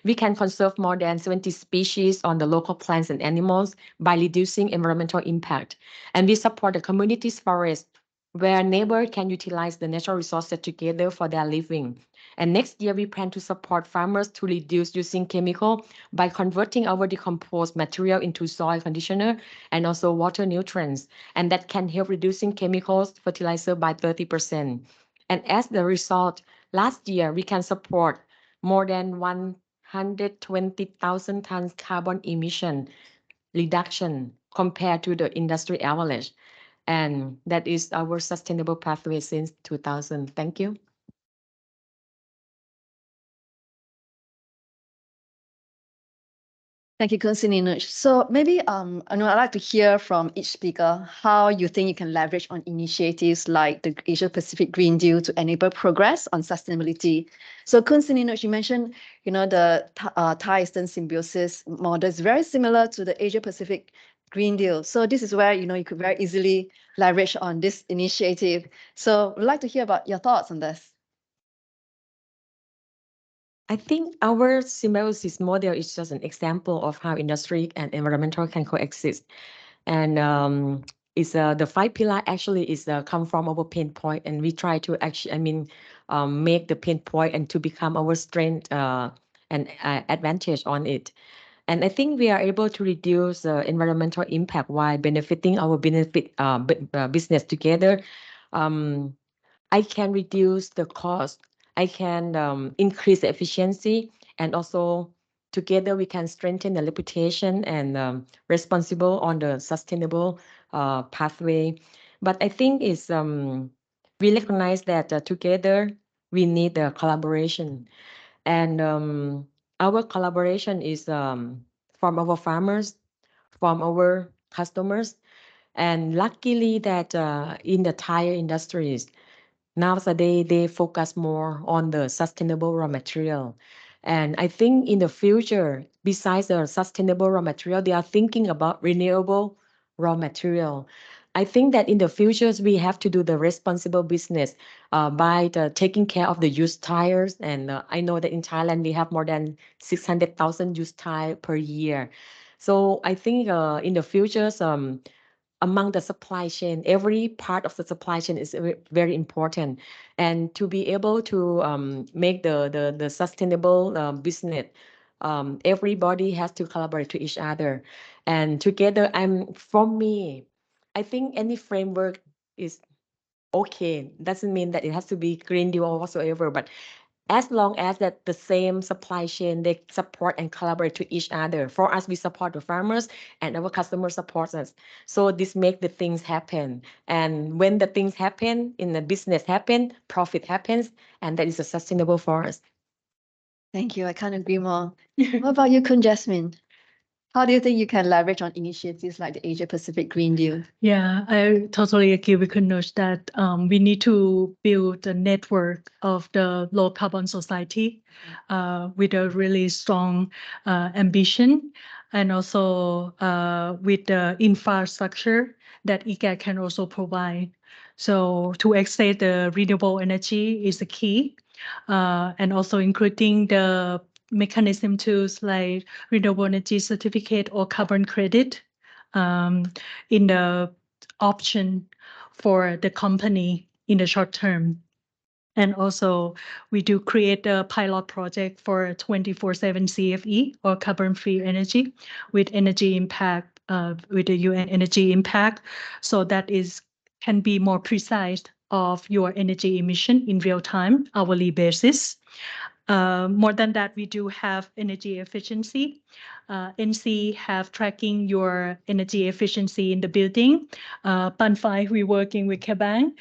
We can conserve more than 70 species on the local plants and animals by reducing environmental impact. And we support the community's forest, where neighbors can utilize the natural resources together for their living. And next year, we plan to support farmers to reduce using chemical by converting our decomposed material into soil conditioner and also water nutrients. And that can help reducing chemicals fertilizer by 30%. And as the result, last year, we can support more than 120,000 tons carbon emission reduction compared to the industry average. And that is our sustainable pathway since 2000. Thank you. Thank you, Kunsininoj. So maybe I'd like to hear from each speaker how you think you can leverage on initiatives like the Asia-Pacific Green Deal to enable progress on sustainability. So Kunsininoj, you mentioned, the Thai Eastern symbiosis model is very similar to the Asia-Pacific Green Deal. So this is where, you could very easily leverage on this initiative. So we'd like to hear about your thoughts on this. I think our symbiosis model is just an example of how industry and environmental can coexist. And it's the 5 pillar actually is come from our pain point, and we try to actually, make the pain point and to become our strength and advantage on it. And I think we are able to reduce environmental impact while benefiting our business together. I can reduce the cost. I can increase the efficiency, and also together we can strengthen the reputation and responsible on the sustainable pathway. But I think it's we recognize that together we need the collaboration, and our collaboration is from our farmers, from our customers, and luckily that in the tire industries, nowadays they focus more on the sustainable raw material. And I think in the future, besides the sustainable raw material, they are thinking about renewable raw material. I think that in the future, we have to do the responsible business by taking care of the used tires. And I know that in Thailand, we have more than 600,000 used tires per year. So I think in the future, among the supply chain, every part of the supply chain is very important. And to be able to make the sustainable business, everybody has to collaborate to each other. And together, for me, I think any framework is okay. Doesn't mean that it has to be Green Deal or whatsoever, but as long as that the same supply chain, they support and collaborate to each other. For us, we support the farmers and our customers support us. So this makes the things happen. And when the things happen, in the business happen, profit happens, and that is sustainable for us. Thank you. I can't agree more. What about you, Kun Jasmine? How do you think you can leverage on initiatives like the Asia-Pacific Green Deal? Yeah, I totally agree with Kunosh that we need to build a network of the low carbon society with a really strong ambition, and also with the infrastructure that ESCAP can also provide. So to access the renewable energy is the key, and also including the mechanism tools like renewable energy certificate or carbon credit in the option for the company in the short term. And also, we do create a pilot project for 24/7 CFE or carbon-free energy with energy impact, with the UN energy impact, so that can be more precise of your energy emission in real time, hourly basis. More than that, we do have energy efficiency. NC have tracking your energy efficiency in the building. Pan 5, we're working with Kabang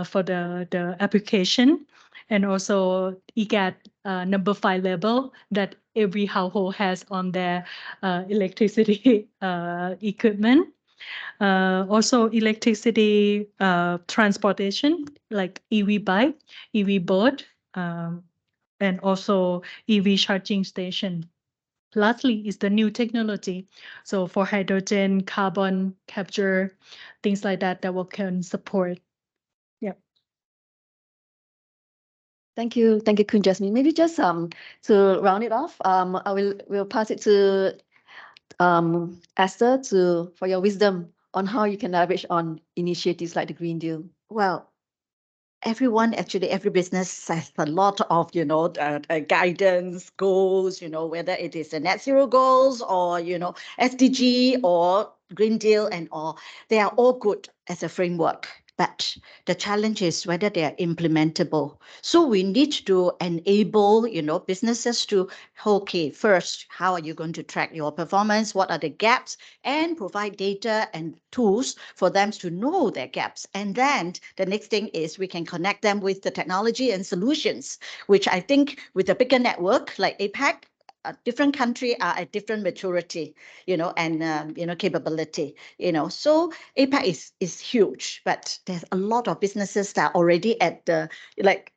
for the application. And also EGAT number 5 level that every household has on their electricity equipment. Also electricity transportation like EV bike, EV boat, and also EV charging station. Lastly is the new technology. So for hydrogen, carbon capture, things like that we can support. Yeah. Thank you, Kun Jasmine. Maybe just to round it off, we'll pass it to Esther for your wisdom on how you can leverage on initiatives like the Green Deal. Well, everyone, actually, every business has a lot of, guidance, goals, whether it is the net zero goals or, SDG or Green Deal and all. They are all good as a framework. But the challenge is whether they are implementable. So we need to enable, businesses to, okay, first, how are you going to track your performance? What are the gaps? And provide data and tools for them to know their gaps. And then the next thing is we can connect them with the technology and solutions, which I think with a bigger network like APAC, different countries are at different maturity, and capability, So APAC is huge, but there's a lot of businesses that are already at the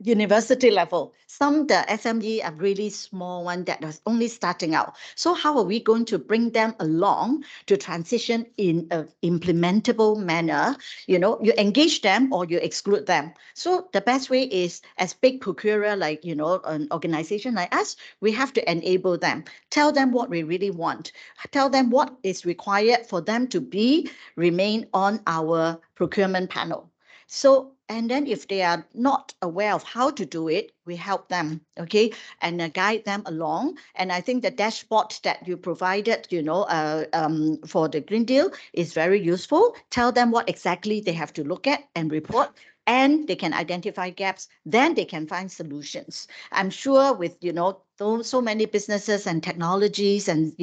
university level. Some the SME are really small one that was only starting out. So how are we going to bring them along to transition in an implementable manner? You engage them or you exclude them. So the best way is as big procurer like an organization like us, we have to enable them, tell them what we really want, tell them what is required for them to remain on our procurement panel. So, and then if they are not aware of how to do it, we help them, okay, and guide them along. And I think the dashboard that you provided, for the Green Deal is very useful. Tell them what exactly they have to look at and report, and they can identify gaps, then they can find solutions. I'm sure with, so many businesses and technologies and,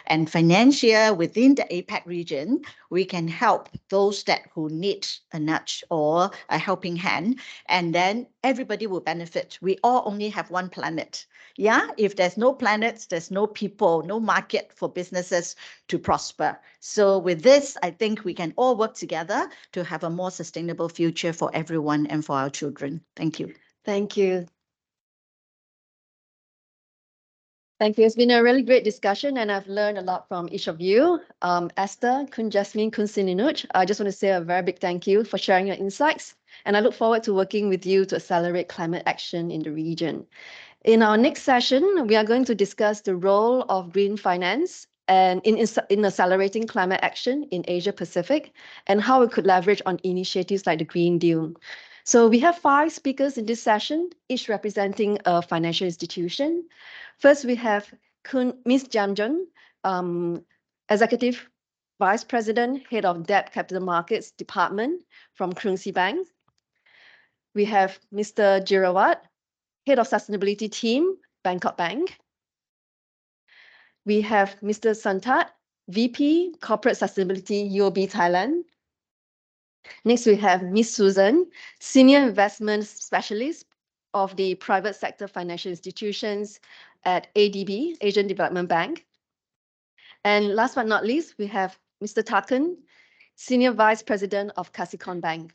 and financial within the APAC region, we can help those who need a nudge or a helping hand, and then everybody will benefit. We all only have one planet. Yeah, if there's no planets, there's no people, no market for businesses to prosper. So with this, I think we can all work together to have a more sustainable future for everyone and for our children. Thank you. Thank you. Thank you. It's been a really great discussion, and I've learned a lot from each of you. Esther, Kun Jasmine, Kun Sininuch, I just want to say a very big thank you for sharing your insights, and I look forward to working with you to accelerate climate action in the region. In our next session, we are going to discuss the role of green finance and in accelerating climate action in Asia-Pacific, and how we could leverage on initiatives like the Green Deal. So we have 5 speakers in this session, each representing a financial institution. First, we have Ms. Jam Jun, Executive Vice President, Head of Debt Capital Markets Department from Krungsri Bank. We have Mr. Jirawat, Head of Sustainability Team, Bangkok Bank. We have Mr. Santat, VP Corporate Sustainability, UOB Thailand. Next, we have Ms. Susan, Senior Investment Specialist of the Private Sector Financial Institutions at ADB, Asian Development Bank. And last but not least, we have Mr. Takan, Senior Vice President of Kasikorn Bank.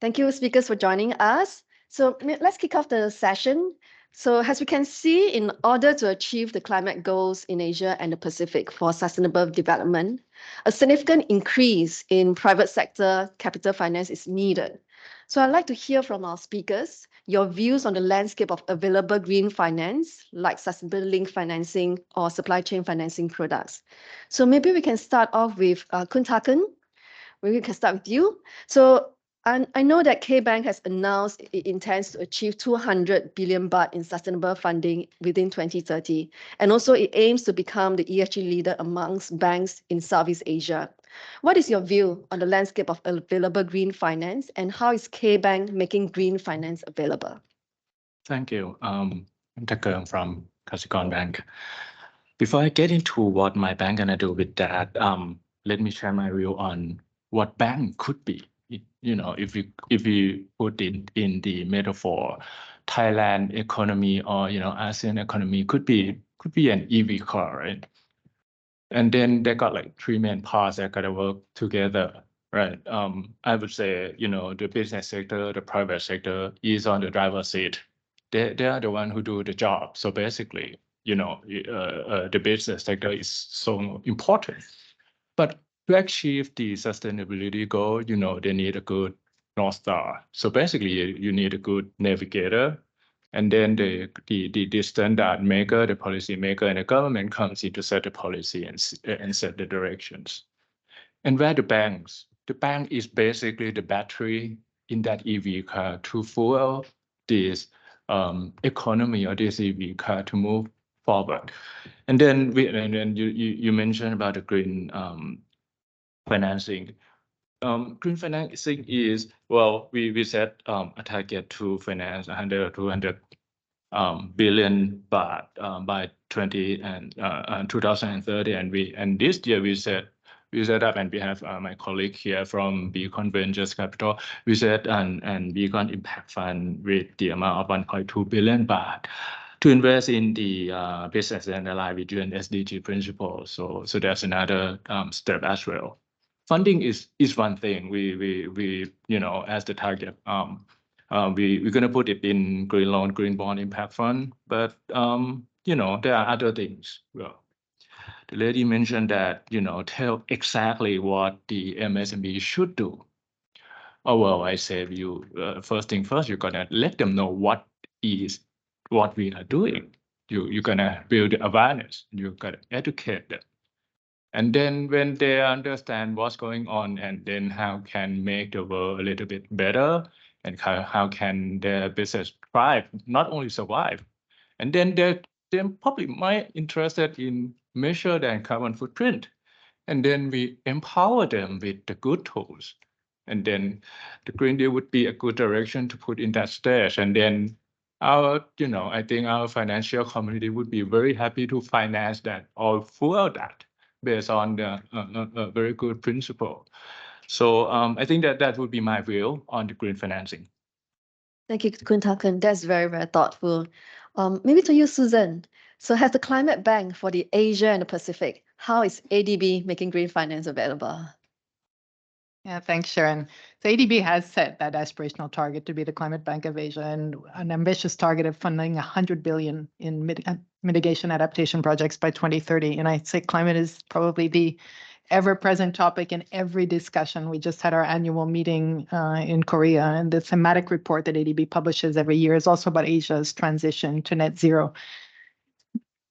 Thank you, speakers, for joining us. So let's kick off the session. So as we can see, in order to achieve the climate goals in Asia and the Pacific for sustainable development, a significant increase in private sector capital finance is needed. So I'd like to hear from our speakers your views on the landscape of available green finance, like sustainability-linked financing or supply chain financing products. So maybe we can start off with Khun Takan. Maybe we can start with you. So I know that K-Bank has announced it intends to achieve 200 billion baht in sustainable funding within 2030. And also it aims to become the ESG leader amongst banks in Southeast Asia. What is your view on the landscape of available green finance, and how is K-Bank making green finance available? Thank you. I'm Takan from Kasikorn Bank. Before I get into what my bank gonna do with that, let me share my view on what bank could be. You know, if we put it in the metaphor, Thailand economy or ASEAN economy could be an EV car, right? And then they got like three main parts that gotta work together, right? I would say the business sector, the private sector is on the driver's seat. They are the one who do the job. So basically, the business sector is so important. But to achieve the sustainability goal, they need a good North Star. So basically, you need a good navigator, and then the standard maker, the policy maker, and the government comes in to set the policy and set the directions. And where the banks? The bank is basically the battery in that EV car to fuel this economy or this EV car to move forward. And then you mentioned about the green financing. Green financing is, well, we set a target to finance 200 billion baht by 2030, and this year we set up, and we have my colleague here from Beacon Ventures Capital. We set an Beacon Impact Fund with the amount of 1.2 billion baht to invest in the business and align with UN SDG principles. So that's another step as well. Funding is one thing. We as the target. We're going to put it in green loan, green bond impact fund, but there are other things. Well, the lady mentioned that tell exactly what the MSME should do. Oh well, I say first thing first, you're gonna let them know what we are doing. You're gonna build awareness. You're gonna educate them. And then when they understand what's going on, and then how can make the world a little bit better, and how can their business thrive, not only survive. And then they're probably might interested in measure their carbon footprint. And then we empower them with the good tools. And then the Green Deal would be a good direction to put in that stage. And then I think our financial community would be very happy to finance that or fuel that based on the very good principle. So I think that would be my view on the green financing. Thank you, Khun Takan. That's very, very thoughtful. Maybe to you, Susan. So as the climate bank for the Asia and the Pacific, how is ADB making green finance available? Yeah, thanks, Sharon. So ADB has set that aspirational target to be the climate bank of Asia, and an ambitious target of funding 100 billion in mitigation adaptation projects by 2030. And I'd say climate is probably the ever-present topic in every discussion. We just had our annual meeting in Korea, and the thematic report that ADB publishes every year is also about Asia's transition to net zero.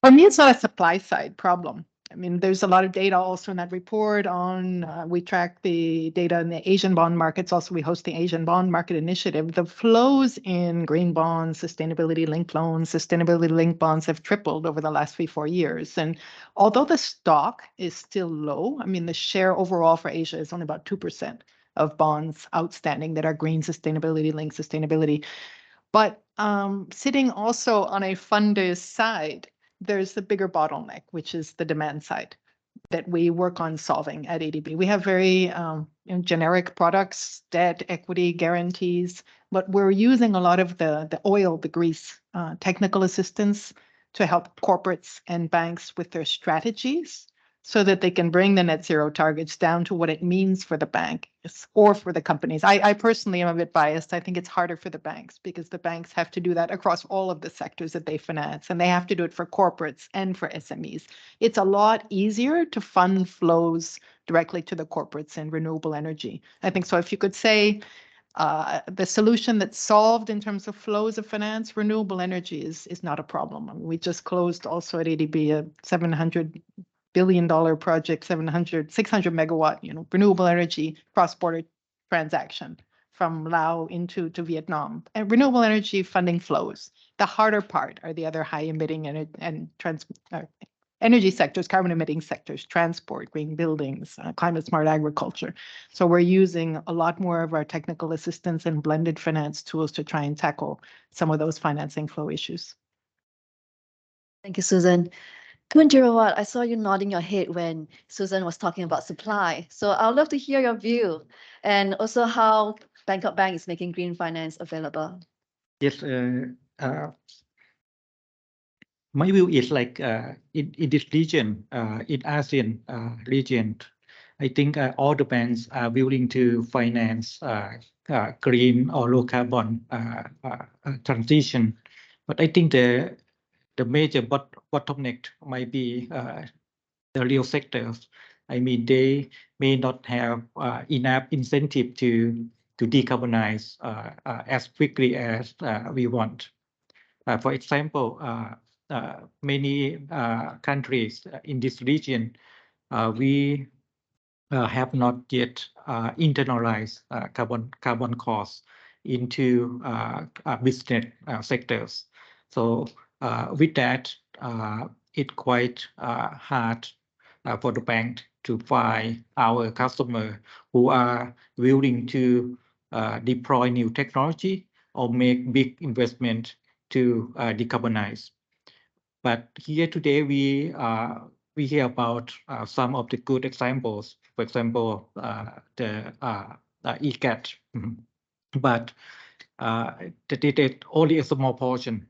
For me, it's not a supply side problem. I mean, there's a lot of data also in that report on, we track the data in the Asian bond markets. Also, we host the Asian Bond Market Initiative. The flows in green bonds, sustainability-linked loans, sustainability-linked bonds have tripled over the last 3-4 years. And although the stock is still low, I mean, the share overall for Asia is only about 2% of bonds outstanding that are green sustainability-linked sustainability. But sitting also on a funder's side, there's the bigger bottleneck, which is the demand side that we work on solving at ADB. We have very generic products, debt, equity, guarantees, but we're using a lot of the oil, the grease, technical assistance to help corporates and banks with their strategies so that they can bring the net zero targets down to what it means for the bank or for the companies. I personally am a bit biased. I think it's harder for the banks because the banks have to do that across all of the sectors that they finance, and they have to do it for corporates and for SMEs. It's a lot easier to fund flows directly to the corporates in renewable energy. I think so. If you could say the solution that's solved in terms of flows of finance, renewable energy is not a problem. I mean, we just closed also at ADB a $700 billion project, 600 megawatt, renewable energy cross-border transaction from Laos into Vietnam. And renewable energy funding flows. The harder part are the other high-emitting energy sectors, carbon-emitting sectors, transport, green buildings, climate-smart agriculture. So we're using a lot more of our technical assistance and blended finance tools to try and tackle some of those financing flow issues. Thank you, Susan. Kunjirawat, I saw you nodding your head when Susan was talking about supply. So I'd love to hear your view and also how Bangkok Bank is making green finance available. Yes, my view is like in this region, in ASEAN region, I think all the banks are willing to finance green or low carbon transition. But I think the major bottleneck might be the real sectors. I mean, they may not have enough incentive to decarbonize as quickly as we want. For example, many countries in this region, we have not yet internalized carbon costs into business sectors. So with that, it's quite hard for the bank to find our customer who are willing to deploy new technology or make big investment to decarbonize. But here today we hear about some of the good examples. For example, the ESCAP, but that only a small portion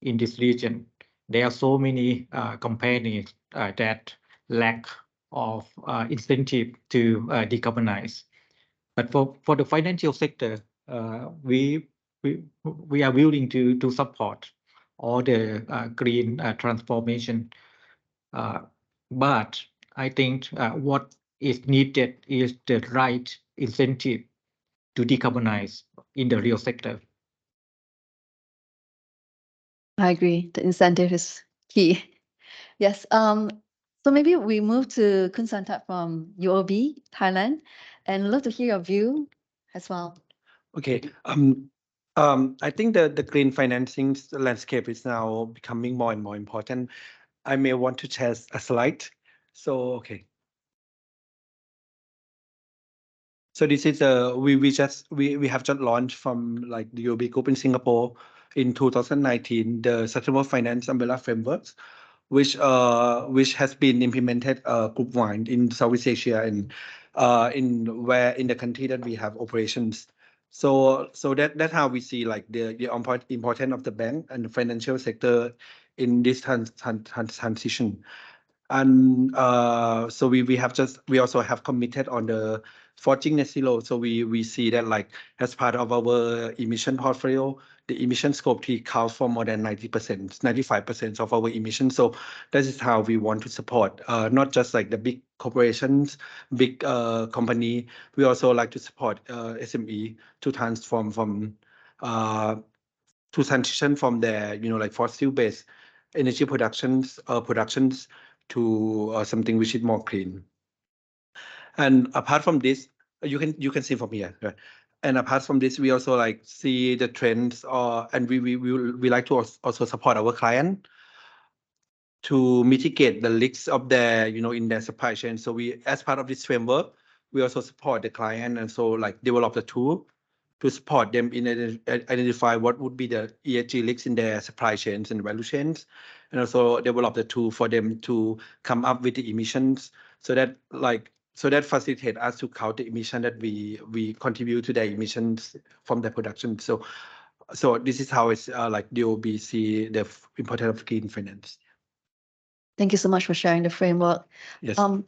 in this region. There are so many companies that lack of incentive to decarbonize. But for the financial sector, we are willing to support all the green transformation. But I think what is needed is the right incentive to decarbonize in the real sector. I agree. The incentive is key. Yes. So maybe we move to Kun Santat from UOB, Thailand, and love to hear your view as well. Okay. I think the green financing landscape is now becoming more and more important. I may want to share a slide. So okay. So this is we have just launched from like the UOB Group in Singapore in 2019 the sustainable finance umbrella frameworks, which has been implemented group-wide in Southeast Asia and in the country that we have operations. So that's how we see like the importance of the bank and the financial sector in this transition. And so we also have committed on the forging net zero. So we see that like as part of our emission portfolio, the emission scope 3 counts for more than 90%, 95% of our emissions. So that is how we want to support not just like the big corporations, big company. We also like to support SME to transform from to transition from their like fossil-based energy productions to something which is more clean. And apart from this, you can see from here. Right? And apart from this, we also like see the trends, and we like to also support our client to mitigate the leaks of their in their supply chain. So we, as part of this framework, we also support the client and so like develop the tool to support them in identify what would be the ESG leaks in their supply chains and value chains, and also develop the tool for them to come up with the emissions so that facilitate us to count the emission that we contribute to their emissions from their production. So So this is how it's like DOB see the importance of green finance. Thank you so much for sharing the framework. Yes. Khun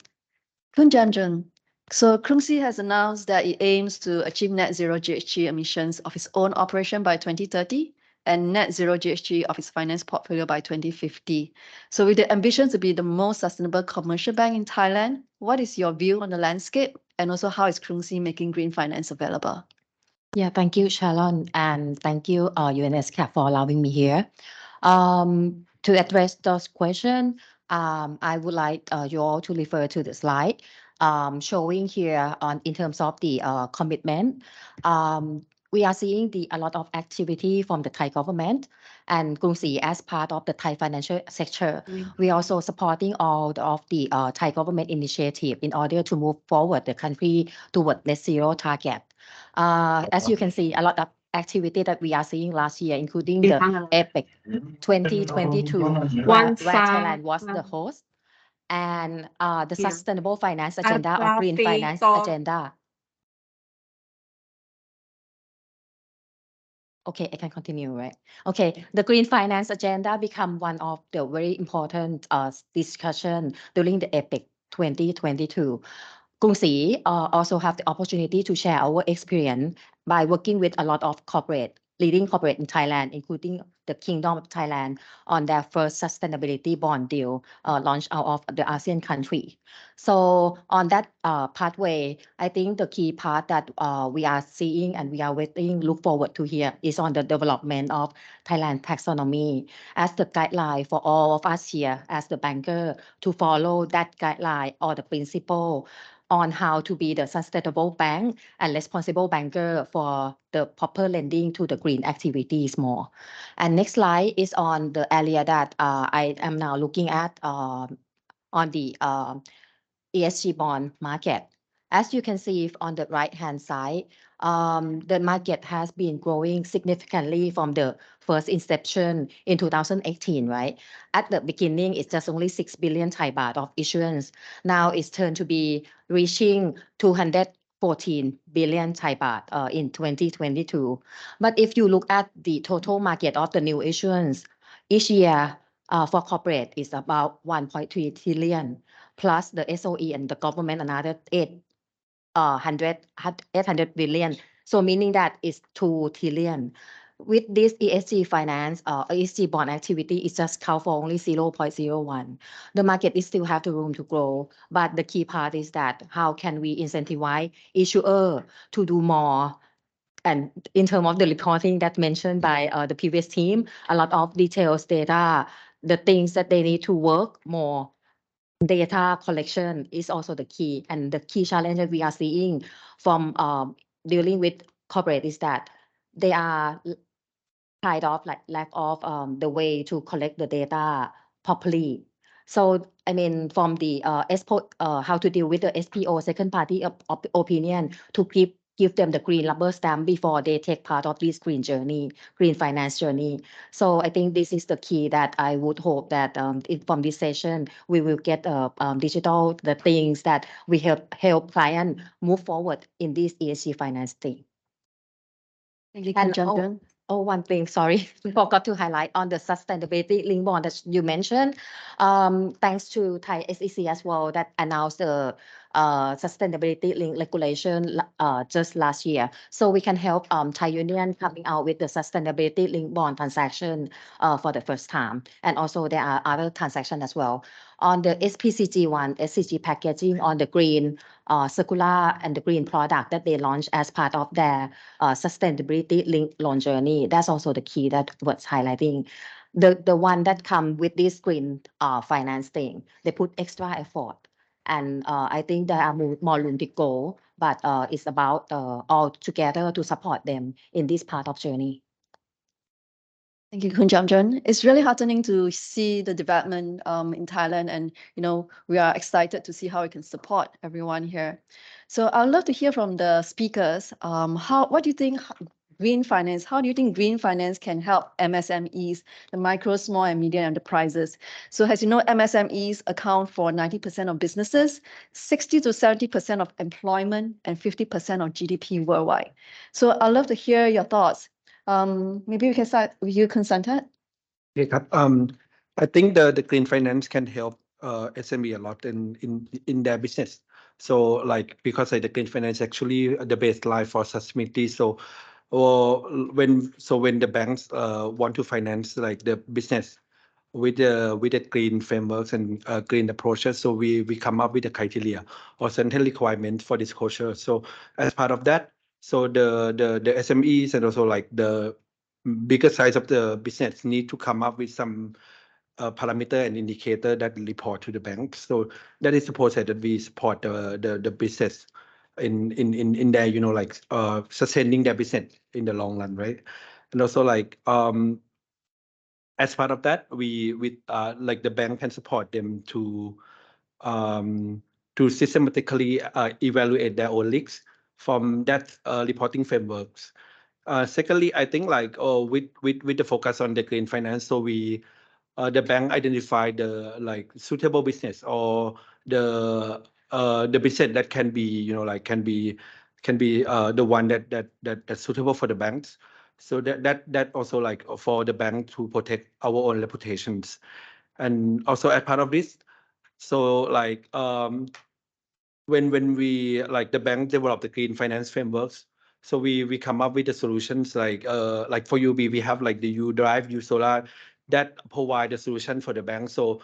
Jamjun, so Krungsri has announced that it aims to achieve net zero GHG emissions of its own operation by 2030 and net zero GHG of its finance portfolio by 2050. So with the ambition to be the most sustainable commercial bank in Thailand, what is your view on the landscape? And also how is Krungsri making green finance available? Yeah, thank you, Sharon, and thank you, ESCAP, for allowing me here. To address those questions, I would like you all to refer to the slide showing here in terms of the commitment. We are seeing a lot of activity from the Thai government and Krungsri as part of the Thai financial sector. We are also supporting all of the Thai government initiative in order to move forward the country toward net zero target. As you can see, a lot of activity that we are seeing last year, including the APEC 2022, where Thailand was the host, and the Sustainable Finance Agenda or Green Finance Agenda. Okay, I can continue, right? Okay, the Green Finance Agenda become one of the very important discussion during the APEC 2022. Krungsri also have the opportunity to share our experience by working with a lot of leading corporate in Thailand, including the Kingdom of Thailand, on their first sustainability bond deal launched out of the ASEAN country. So on that pathway, I think the key part that we are seeing and we are look forward to here is on the development of Thailand taxonomy as the guideline for all of us here as the banker to follow that guideline or the principle on how to be the sustainable bank and responsible banker for the proper lending to the green activities more. And next slide is on the area that I am now looking at on the ESG bond market. As you can see on the right-hand side, the market has been growing significantly from the first inception in 2018, right? At the beginning, it's just only 6 billion Thai baht of issuance. Now it's turned to be reaching 214 billion Thai baht in 2022. But if you look at the total market of the new issuance, each year for corporate is about 1.3 trillion, plus the SOE and the government another 800 billion. So meaning that is 2 trillion. With this ESG finance, ESG bond activity is just count for only 0.01. The market is still have the room to grow, but the key part is that how can we incentivize issuer to do more? And in terms of the reporting that mentioned by the previous team, a lot of details, data, the things that they need to work more. Data collection is also the key, and the key challenge that we are seeing from dealing with corporate is that they are kind of like lack of the way to collect the data properly. So I mean, from the how to deal with the SPO, second party opinion, to give them the green rubber stamp before they take part of this green journey, green finance journey. So I think this is the key that I would hope that from this session, we will get digital, the things that we help client move forward in this ESG finance thing. Thank you, And Jamjun. one thing, sorry, we forgot to highlight on the sustainability linked bond that you mentioned. Thanks to Thai SEC as well that announced the sustainability linked regulation just last year. So we can help Thai Union coming out with the sustainability linked bond transaction for the first time. And also there are other transactions as well. On the SPCG one, SCG packaging on the green circular and the green product that they launched as part of their sustainability linked loan journey. That's also the key that was highlighting. The one that come with this green finance thing, they put extra effort. And I think there are more room to go, but it's about all together to support them in this part of journey. Thank you, Khun Jamjun. It's really heartening to see the development in Thailand, and we are excited to see how we can support everyone here. So I'd love to hear from the speakers. What do you think green finance? How do you think green finance can help MSMEs, the micro, small, and medium enterprises? So as you know, MSMEs account for 90% of businesses, 60 to 70% of employment, and 50% of GDP worldwide. So I'd love to hear your thoughts. Maybe we can start with you, Khun Santat. Okay,ครับ. I think the green finance can help SME a lot in their business. So like because the green finance actually the baseline for sustainability. So when the banks want to finance like the business with the green frameworks and green approaches, so we come up with the criteria or certain requirements for disclosure. So as part of that, so the SMEs and also like the bigger size of the business need to come up with some parameter and indicator that report to the bank. So that is the process that we support the business in their like sustaining their business in the long run, right? And also like as part of that, we like the bank can support them to systematically evaluate their own leaks from that reporting frameworks. Secondly, I think like with the focus on the green finance, so we the bank identify the like suitable business or the business that can be like can be the one that's suitable for the banks. So that also like for the bank to protect our own reputations, and also as part of this, so like when we like the bank develop the green finance frameworks, so we come up with the solutions like for UB we have like the U Drive, U Solar that provide the solution for the bank. So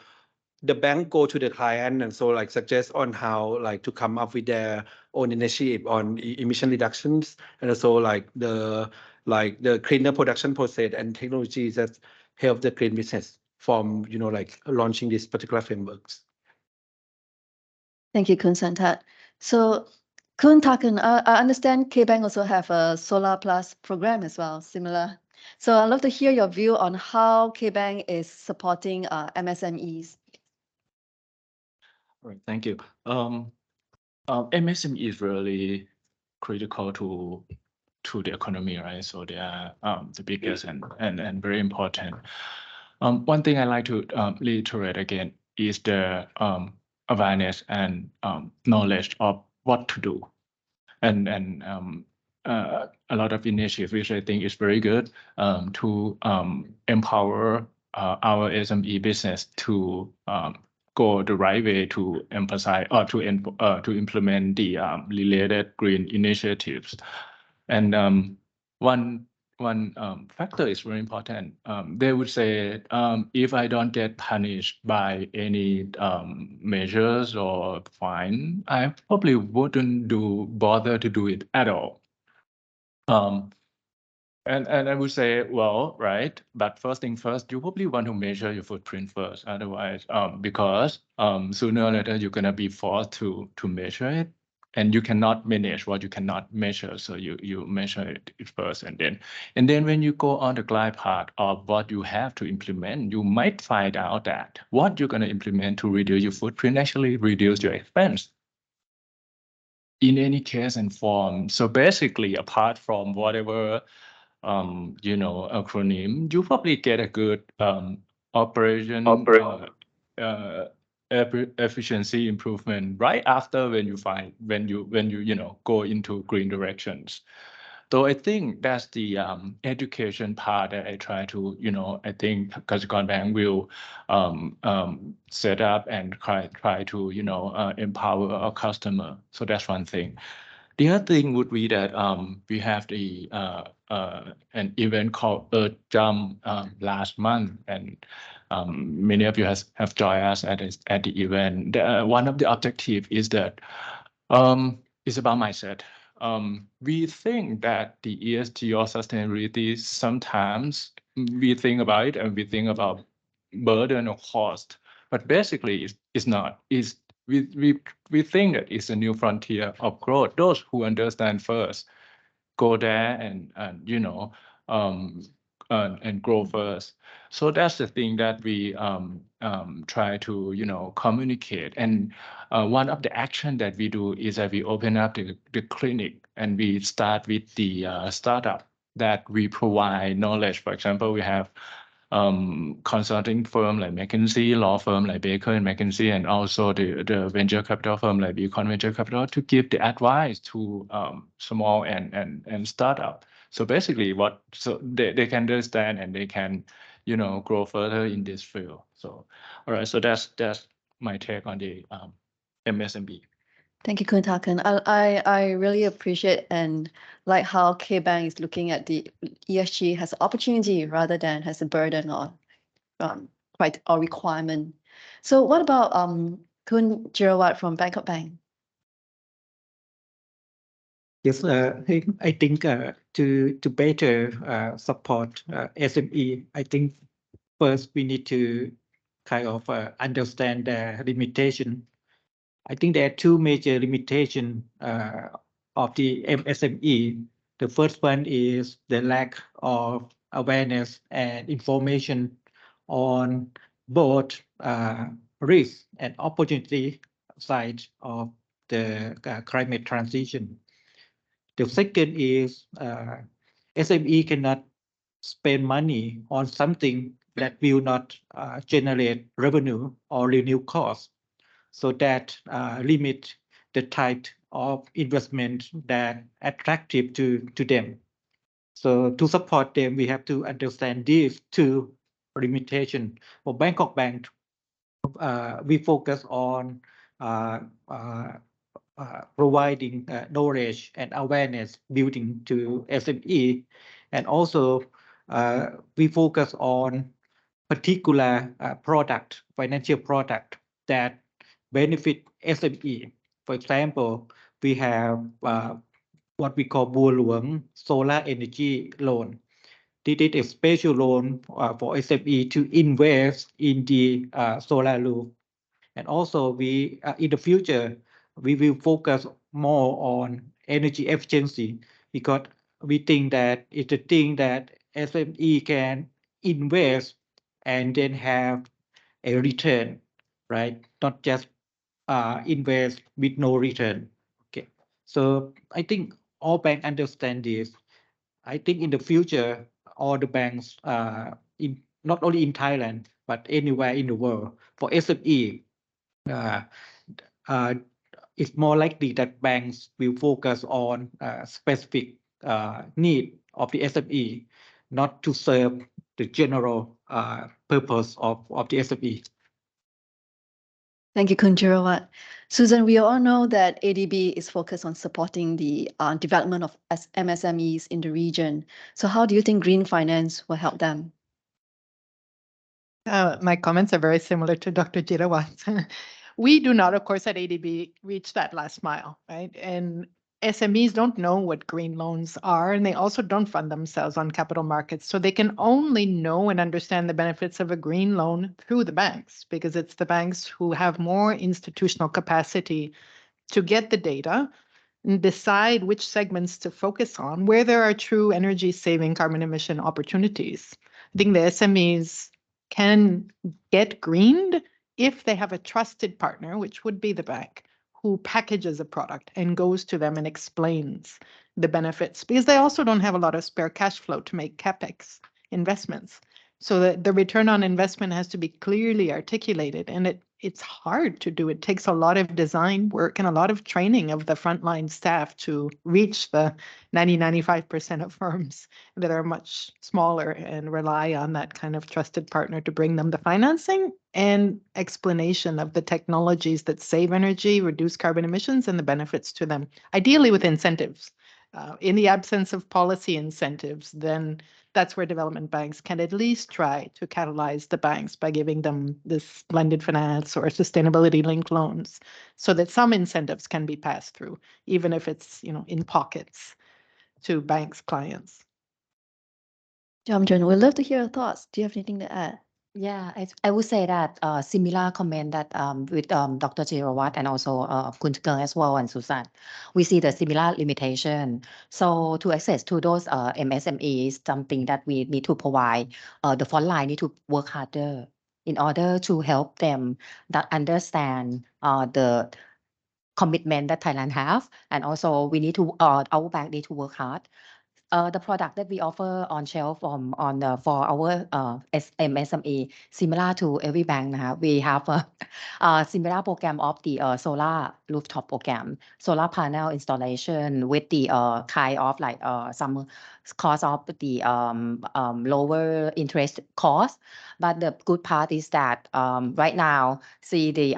the bank go to the client and so like suggest on how like to come up with their own initiative on emission reductions, and also like the cleaner production process and technologies that help the green business from like launching these particular frameworks. Thank you, Khun Santat. So, Khun Takun, I understand K-Bank also have a Solar Plus program as well, similar. So I'd love to hear your view on how K-Bank is supporting MSMEs. All right, thank you. MSME is really critical to the economy, right? So they are the biggest and very important. One thing I like to reiterate again is the awareness and knowledge of what to do, and a lot of initiatives which I think is very good to empower our SME business to go the right way to emphasize or to implement the related green initiatives. And one factor is very important. They would say, if I don't get punished by any measures or fine, I probably wouldn't bother to do it at all. And I would say, well, right, but first thing first, you probably want to measure your footprint first. Otherwise, because sooner or later you're gonna be forced to measure it, and you cannot manage what you cannot measure. So you measure it first, and then when you go on the glide path of what you have to implement, you might find out that what you're gonna implement to reduce your footprint actually reduce your expense in any case and form. So basically, apart from whatever acronym, you probably get a good operation efficiency improvement right after when you go into green directions. So I think that's the education part that I try to, I think Kasikorn Bank will set up and try to, empower our customer. So that's one thing. The other thing would be that we have the an event called Earth Jump last month, and many of you have joined us at the event. One of the objectives is that it's about mindset. We think that the ESG or sustainability, sometimes we think about it and we think about burden or cost, but basically it's not. We think that it's a new frontier of growth. Those who understand first go there and grow first. So that's the thing that we try to communicate. And one of the action that we do is that we open up the clinic, and we start with the startup that we provide knowledge. For example, we have consulting firm like McKinsey, law firm like Baker and McKinsey, and also the venture capital firm like Beacon Venture Capital to give the advice to small and startup. So basically, so they can understand and they can, grow further in this field. So, all right. So that's my take on the MSME. Thank you, Khun Takan. I really appreciate and like how K-Bank is looking at the ESG as an opportunity rather than as a burden or quite a requirement. So what about Khun Jirawat from Bangkok Bank? Yes, I think to better support SME, I think first we need to kind of understand the limitation. I think there are two major limitations of the MSME. The first one is the lack of awareness and information on both risk and opportunity side of the climate transition. The second is SME cannot spend money on something that will not generate revenue or renew costs. So that limit the type of investment that attractive to them. So to support them, we have to understand these two limitations. For Bangkok Bank, we focus on providing knowledge and awareness building to SME, and also we focus on particular financial product that benefit SME. For example, we have what we call Bua Luang solar energy loan. This is a special loan for SME to invest in the solar roof. And also we in the future, we will focus more on energy efficiency because we think that it's a thing that SME can invest and then have a return, right? Not just invest with no return. Okay, so I think all banks understand this. I think in the future, all the banks, not only in Thailand but anywhere in the world, for SME, it's more likely that banks will focus on specific need of the SME, not to serve the general purpose of the SME. Thank you, Khun Jirawat. Susan, we all know that ADB is focused on supporting the development of MSMEs in the region. So how do you think green finance will help them? My comments are very similar to Dr. Jirawat. We do not, of course, at ADB reach that last mile, right? And SMEs don't know what green loans are, and they also don't fund themselves on capital markets. So they can only know and understand the benefits of a green loan through the banks, because it's the banks who have more institutional capacity to get the data and decide which segments to focus on, where there are true energy saving carbon emission opportunities. I think the SMEs can get greened if they have a trusted partner, which would be the bank, who packages a product and goes to them and explains the benefits, because they also don't have a lot of spare cash flow to make CapEx investments. So the return on investment has to be clearly articulated, and it's hard to do. It takes a lot of design work and a lot of training of the frontline staff to reach the 95% of firms that are much smaller and rely on that kind of trusted partner to bring them the financing and explanation of the technologies that save energy, reduce carbon emissions, and the benefits to them, ideally with incentives. In the absence of policy incentives, then that's where development banks can at least try to catalyze the banks by giving them this blended finance or sustainability linked loans, so that some incentives can be passed through, even if it's in pockets to banks' clients. Jamjun, we'd love to hear your thoughts. Do you have anything to add? Yeah, I would say that similar comment that with Dr. Jirawat and also Khun Keng as well and Susan, we see the similar limitation. So to access to those MSMEs, something that we need to provide, the front line need to work harder in order to help them that understand the commitment that Thailand have, and also we need to our bank need to work hard the product that we offer on shelf for our MSME, similar to every bank, we have a similar program of the solar rooftop program, solar panel installation with the kind of like some cost of the lower interest cost. But the good part is that right now, see the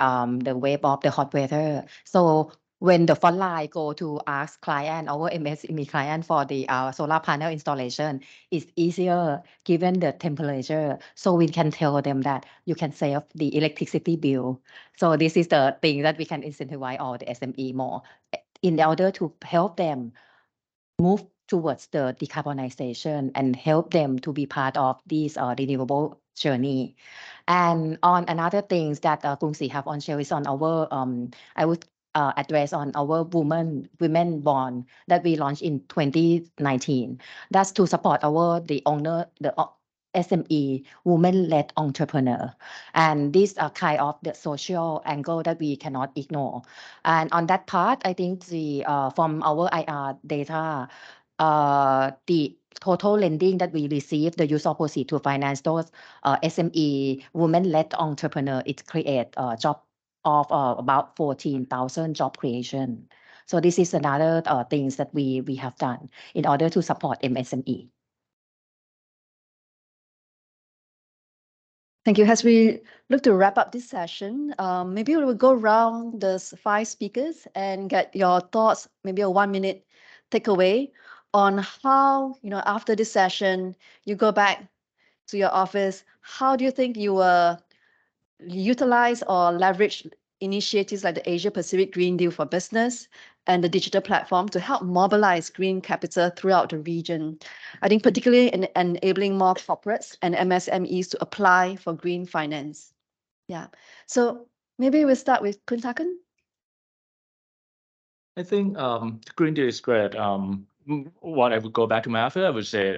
wave of the hot weather. So when the front line go to ask client, our MSME client for the solar panel installation, it's easier given the temperature. So we can tell them that you can save the electricity bill. So this is the thing that we can incentivize all the SME more in order to help them move towards the decarbonization and help them to be part of this renewable journey. And on another things that Krungsri have on share is on our I would address on our women bond that we launched in 2019. That's to support the SME women-led entrepreneur, and these are kind of the social angle that we cannot ignore. And on that part, I think from our IR data, the total lending that we receive, the use of proceeds to finance those SME women-led entrepreneur, it create a job of about 14,000 job creation. So this is another things that we have done in order to support MSME. Thank you. As we look to wrap up this session, maybe we will go around the 5 speakers and get your thoughts, maybe a 1-minute takeaway on how, after this session, you go back to your office. How do you think you will utilize or leverage initiatives like the Asia-Pacific Green Deal for Business and the digital platform to help mobilize green capital throughout the region? I think particularly in enabling more corporates and MSMEs to apply for green finance. Yeah. So maybe we'll start with Khun Takan. I think Green Deal is great. What I would go back to my office, I would say,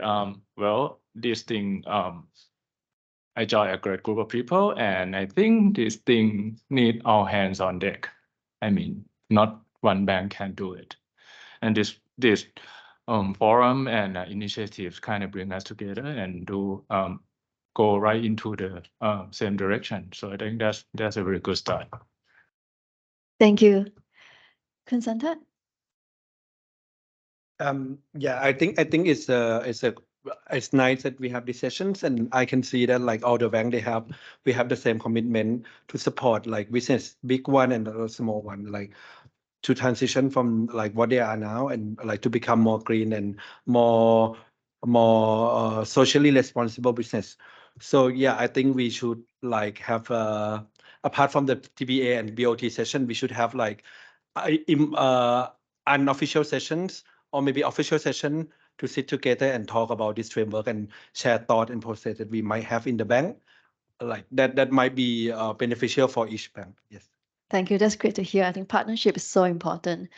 well, this thing, I joined a great group of people, and I think this thing need all hands on deck. I mean, not one bank can do it, and this forum and initiatives kind of bring us together and do go right into the same direction. So I think that's a very good start. Thank you. Khun Santat? Yeah, I think it's nice that we have these sessions, and I can see that like all the bank we have the same commitment to support like business, big one and a small one, like to transition from like what they are now and like to become more green and more socially responsible business. So yeah, I think we should like have apart from the TBA and BOT session, we should have like unofficial sessions or maybe official session to sit together and talk about this framework and share thought and process that we might have in the bank. Like that might be beneficial for each bank. Yes. Thank you. That's great to hear. I think partnership is so important.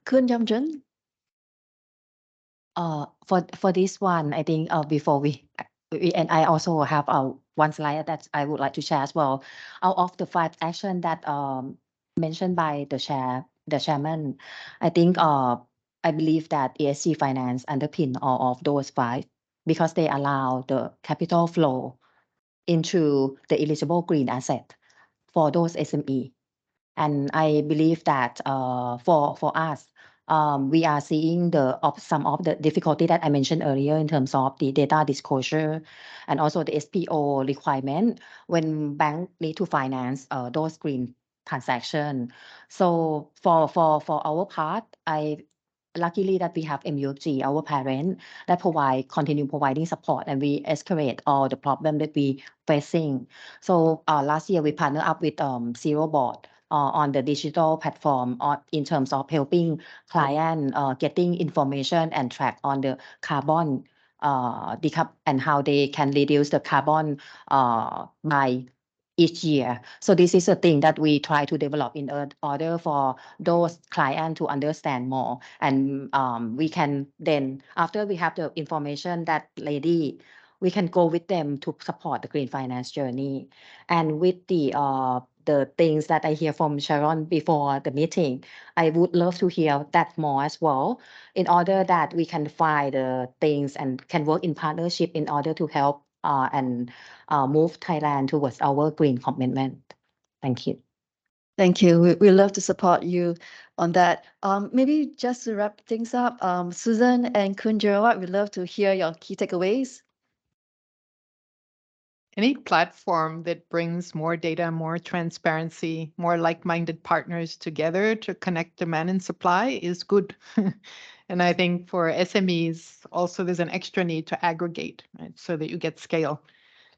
Khun Yamjun? For this one, I think before we and I also have one slide that I would like to share as well. Out of the 5 action that mentioned by the chairman, I think I believe that ESG finance underpin all of those 5 because they allow the capital flow into the eligible green asset for those SME. And I believe that for us, we are seeing some of the difficulty that I mentioned earlier in terms of the data disclosure and also the SPO requirement when banks need to finance those green transactions. So for our part, luckily that we have MUFG, our parent, that continue providing support, and we escalate all the problem that we facing. So last year we partnered up with Zero Board on the digital platform in terms of helping client getting information and track on the carbon and how they can reduce the carbon by each year. So this is a thing that we try to develop in order for those clients to understand more. And we can then, after we have the information that ready, we can go with them to support the green finance journey. And with the things that I hear from Sharon before the meeting, I would love to hear that more as well, in order that we can find the things and can work in partnership in order to help and move Thailand towards our green commitment. Thank you. Thank you. We love to support you on that. Maybe just to wrap things up, Susan and Kun Jerawat, we'd love to hear your key takeaways. Any platform that brings more data, more transparency, more like-minded partners together to connect demand and supply is good. And I think for SMEs, also there's an extra need to aggregate, right, so that you get scale.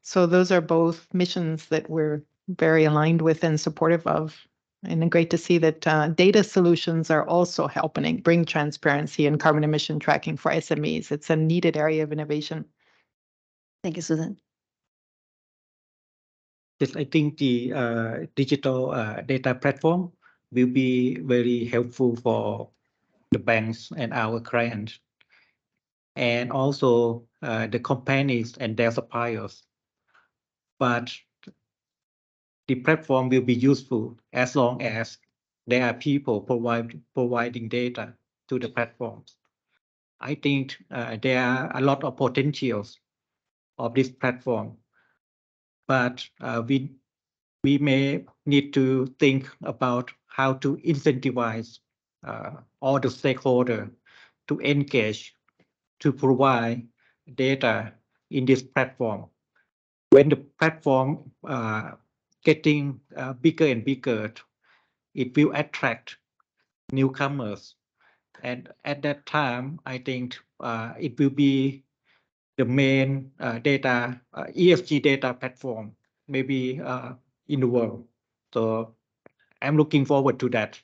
So those are both missions that we're very aligned with and supportive of. And great to see that data solutions are also helping bring transparency and carbon emission tracking for SMEs. It's a needed area of innovation. Thank you, Susan. Yes, I think the digital data platform will be very helpful for the banks and our clients, and also the companies and their suppliers. But the platform will be useful as long as there are people providing data to the platforms. I think there are a lot of potentials of this platform, but we may need to think about how to incentivize all the stakeholders to engage, to provide data in this platform. When the platform getting bigger and bigger, it will attract newcomers. And at that time, I think it will be the main data, ESG data platform, maybe in the world. So I'm looking forward to that.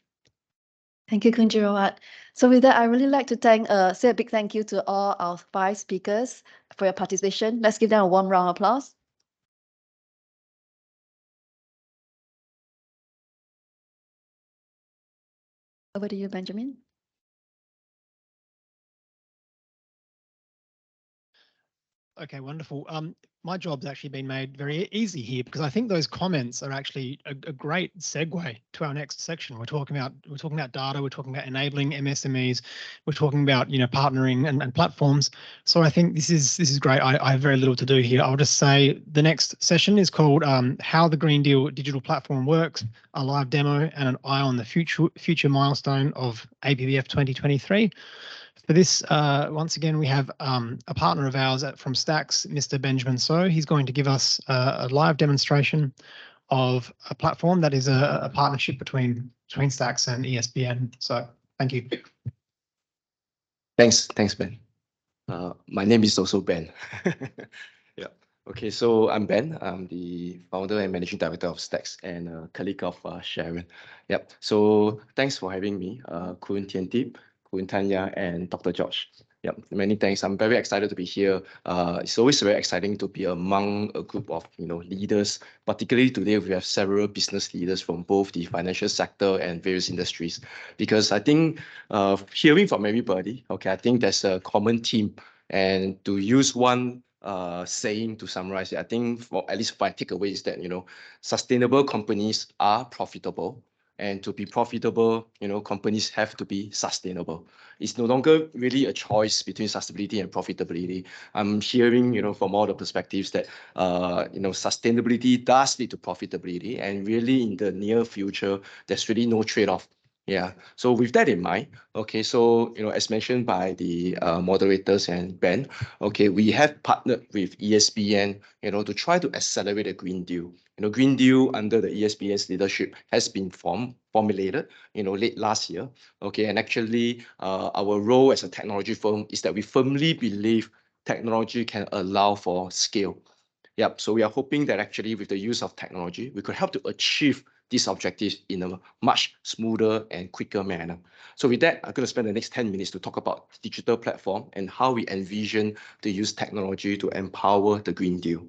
Thank you, Kun Jerawat. So with that, I really like to say a big thank you to all our 5 speakers for your participation. Let's give them a warm round of applause. Over to you, Benjamin. Okay, wonderful. My job's actually been made very easy here because I think those comments are actually a great segue to our next section. We're talking about data, we're talking about enabling MSMEs, we're talking about partnering and platforms. So I think this is great. I have very little to do here. I'll just say the next session is called How the Green Deal Digital Platform Works, a live demo and an eye on the future milestone of APBF 2023. For this, once again, we have a partner of ours from Stacks, Mr. Benjamin So. He's going to give us a live demonstration of a platform that is a partnership between Stacks and ESBN. So thank you. Thanks, Ben. My name is also Ben. Yeah. Okay, so I'm Ben. I'm the founder and managing director of Stacks and a colleague of Sharon. Yep. So thanks for having me, Kun Tiantip, Kun Tanya, and Dr. George. Yep, many thanks. I'm very excited to be here. It's always very exciting to be among a group of leaders. Particularly today, we have several business leaders from both the financial sector and various industries. Because I think hearing from everybody, okay, I think there's a common theme. And to use one saying to summarize it, I think for at least my takeaway is that sustainable companies are profitable. And to be profitable, companies have to be sustainable. It's no longer really a choice between sustainability and profitability. I'm hearing, from all the perspectives that, sustainability does lead to profitability. And really in the near future, there's really no trade-off. Yeah. So with that in mind, okay, so, as mentioned by the moderators and Ben, okay, we have partnered with ESBN, to try to accelerate the Green Deal. Green Deal under the ESBN's leadership has been formulated, late last year. Okay, and actually, our role as a technology firm is that we firmly believe technology can allow for scale. Yep. So we are hoping that actually with the use of technology, we could help to achieve these objectives in a much smoother and quicker manner. So with that, I'm going to spend the next 10 minutes to talk about digital platform and how we envision to use technology to empower the Green Deal.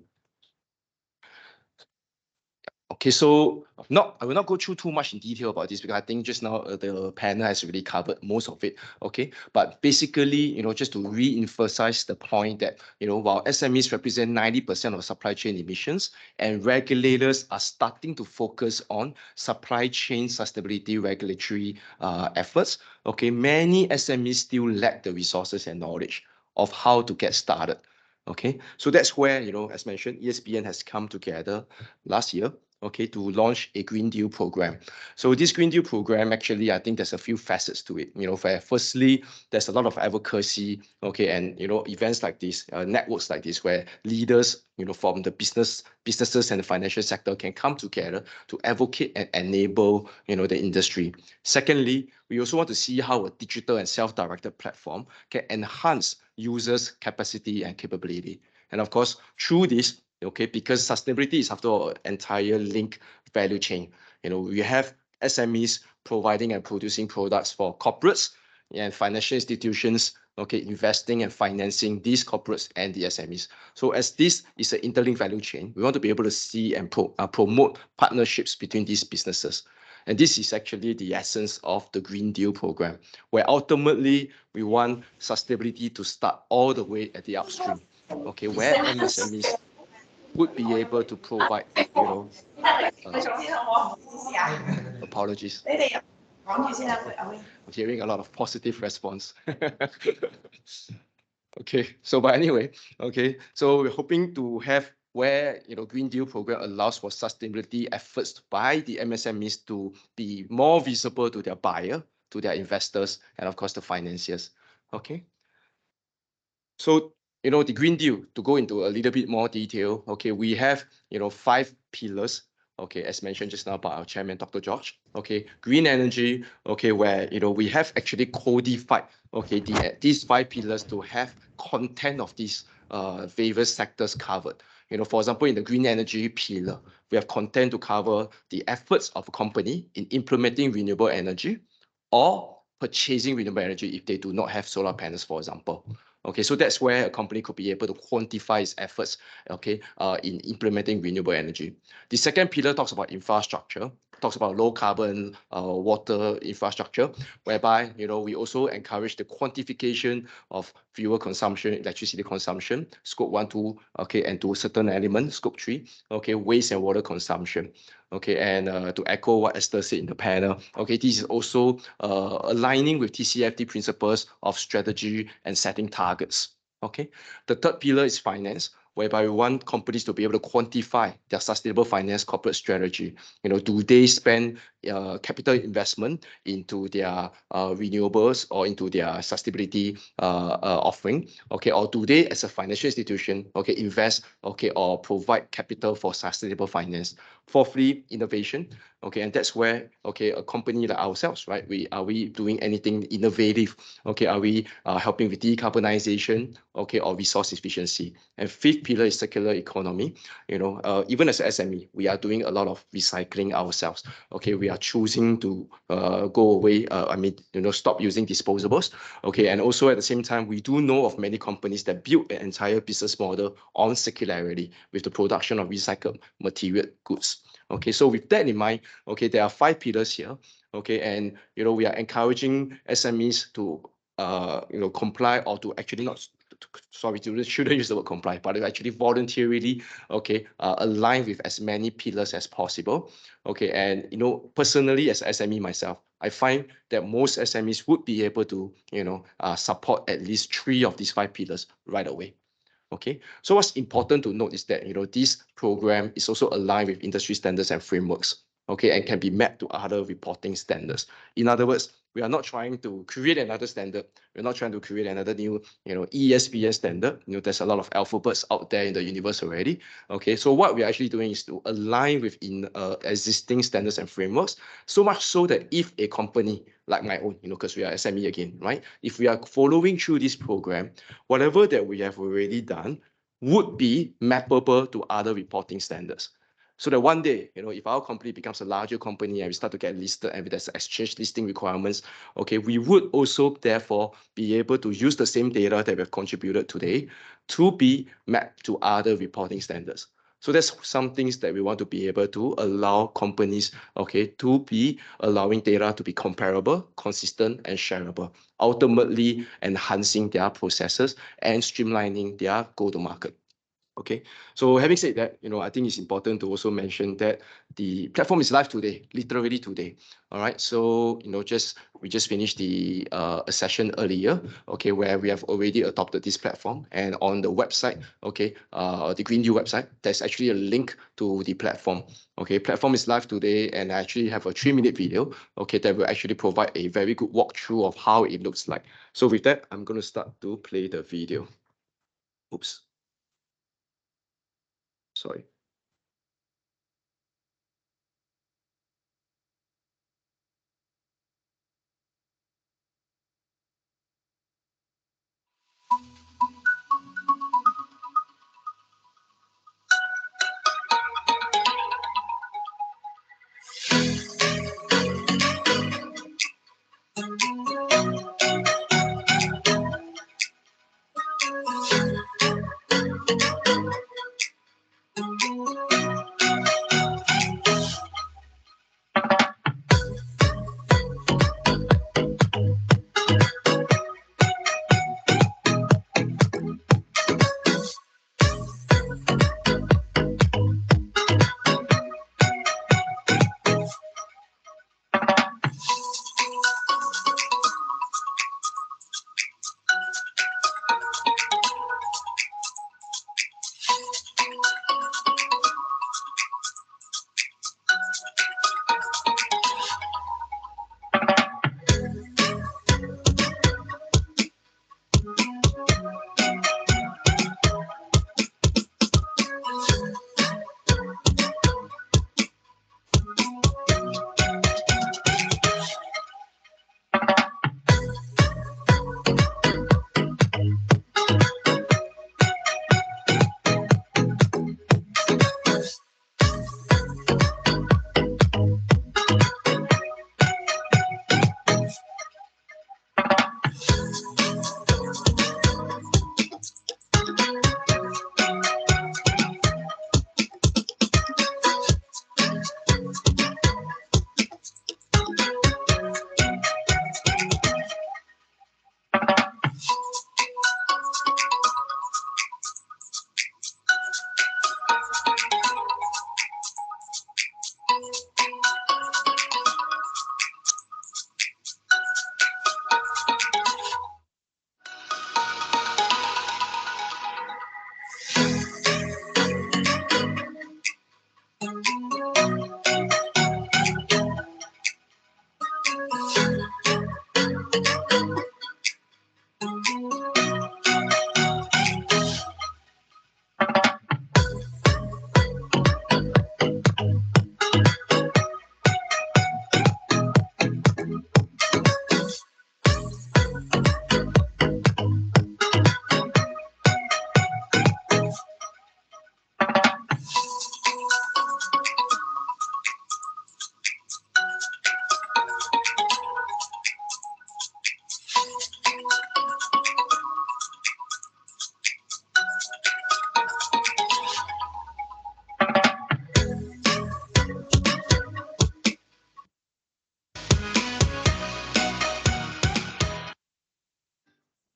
Okay, so I will not go through too much in detail about this because I think just now the panel has really covered most of it. Okay, but basically, just to re-emphasize the point that, while SMEs represent 90% of supply chain emissions and regulators are starting to focus on supply chain sustainability regulatory efforts, okay, many SMEs still lack the resources and knowledge of how to get started. Okay, so that's where, as mentioned, ESBN has come together last year, okay, to launch a Green Deal program. So this Green Deal program, actually, I think there's a few facets to it. Firstly, there's a lot of advocacy, okay, and events like this, networks like this, where leaders, from the businesses and the financial sector can come together to advocate and enable, the industry. Secondly, we also want to see how a digital and self-directed platform can enhance users' capacity and capability. And of course, through this, okay, because sustainability is after all an entire link value chain. We have SMEs providing and producing products for corporates and financial institutions, okay, investing and financing these corporates and the SMEs. So as this is an interlinked value chain, we want to be able to see and promote partnerships between these businesses. And this is actually the essence of the Green Deal program, where ultimately we want sustainability to start all the way at the upstream, okay, where MSMEs would be able to provide, apologies. I'm hearing a lot of positive response. Okay, so but anyway, okay, so we're hoping to have where Green Deal program allows for sustainability efforts by the MSMEs to be more visible to their buyer, to their investors, and of course the financiers. Okay. So the Green Deal, to go into a little bit more detail, okay, we have 5 pillars. Okay, as mentioned just now by our chairman, Dr. George. Okay, green energy. Okay, where we have actually codified these 5 pillars to have content of these various sectors covered. For example, in the green energy pillar, we have content to cover the efforts of a company in implementing renewable energy or purchasing renewable energy if they do not have solar panels, for example. Okay, so that's where a company could be able to quantify its efforts, okay, in implementing renewable energy. The second pillar talks about infrastructure, talks about low carbon water infrastructure, whereby we also encourage the quantification of fuel consumption, electricity consumption, scope 1, 2, okay, and to a certain element, scope 3, okay, waste and water consumption. Okay, and to echo what Esther said in the panel, okay, this is also aligning with TCFD principles of strategy and setting targets. Okay, the third pillar is finance, whereby we want companies to be able to quantify their sustainable finance corporate strategy. Do they spend capital investment into their renewables or into their sustainability offering? Okay, or do they, as a financial institution, okay, invest, okay, or provide capital for sustainable finance? Fourthly, innovation. Okay, and that's where, okay, a company like ourselves, right? Are we doing anything innovative? Okay, are we helping with decarbonization? Okay, or resource efficiency? And fifth pillar is circular economy. Even as an SME, we are doing a lot of recycling ourselves. Okay, we are choosing to go away. Stop using disposables. Okay, and also at the same time, we do know of many companies that build an entire business model on circularity with the production of recycled material goods. Okay, so with that in mind, okay, there are 5 pillars here. Okay, and we are encouraging SMEs to comply, or to actually not. Sorry, shouldn't use the word comply, but actually voluntarily, okay, align with as many pillars as possible. Okay, and personally as SME myself, I find that most SMEs would be able to support at least 3 of these 5 pillars right away. Okay, so what's important to note is that this program is also aligned with industry standards and frameworks, okay, and can be mapped to other reporting standards. In other words, we are not trying to create another standard. We're not trying to create another new, ESBN standard. There's a lot of alphabets out there in the universe already. Okay, so what we're actually doing is to align with existing standards and frameworks, so much so that if a company like my own, because we are SME again, right? If we are following through this program, whatever that we have already done would be mappable to other reporting standards. So that one day, if our company becomes a larger company and we start to get listed and there's exchange listing requirements, okay, we would also therefore be able to use the same data that we have contributed today to be mapped to other reporting standards. So that's some things that we want to be able to allow companies, okay, to be allowing data to be comparable, consistent, and shareable, ultimately enhancing their processes and streamlining their go-to-market. Okay, so having said that, I think it's important to also mention that the platform is live today, literally today. All right, so we just finished a session earlier, okay, where we have already adopted this platform, and on the website, okay, the Green Deal website, there's actually a link to the platform. Okay, platform is live today, and I actually have a 3-minute video, okay, that will actually provide a very good walkthrough of how it looks like. So with that, I'm going to start to play the video. Oops. Sorry.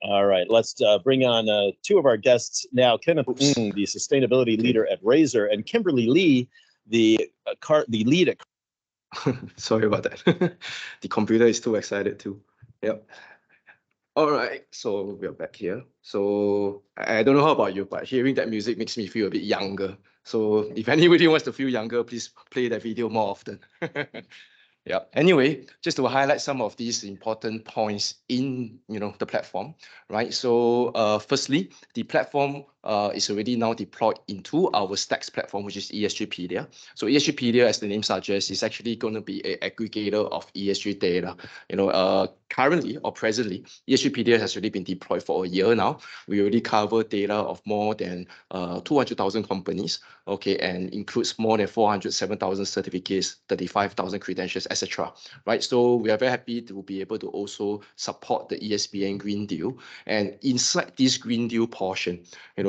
All right, let's bring on 2 of our guests now. Kenneth Ng, the sustainability leader at Razer, and Kimberly Lee, the lead at. Sorry about that. The computer is too excited too. Yep. All right, so we're back here. So I don't know how about you, but hearing that music makes me feel a bit younger. So if anybody wants to feel younger, please play that video more often. Yeah. Anyway, just to highlight some of these important points in the platform, right? So firstly, the platform is already now deployed into our Stacks platform, which is ESGpedia. So ESGpedia, as the name suggests, is actually going to be an aggregator of ESG data. Currently or presently, ESGpedia has already been deployed for a year now. We already cover data of more than 200,000 companies, okay, and includes more than 407,000 certificates, 35,000 credentials, etc. Right? So we are very happy to be able to also support the ESBN Green Deal. And inside this Green Deal portion,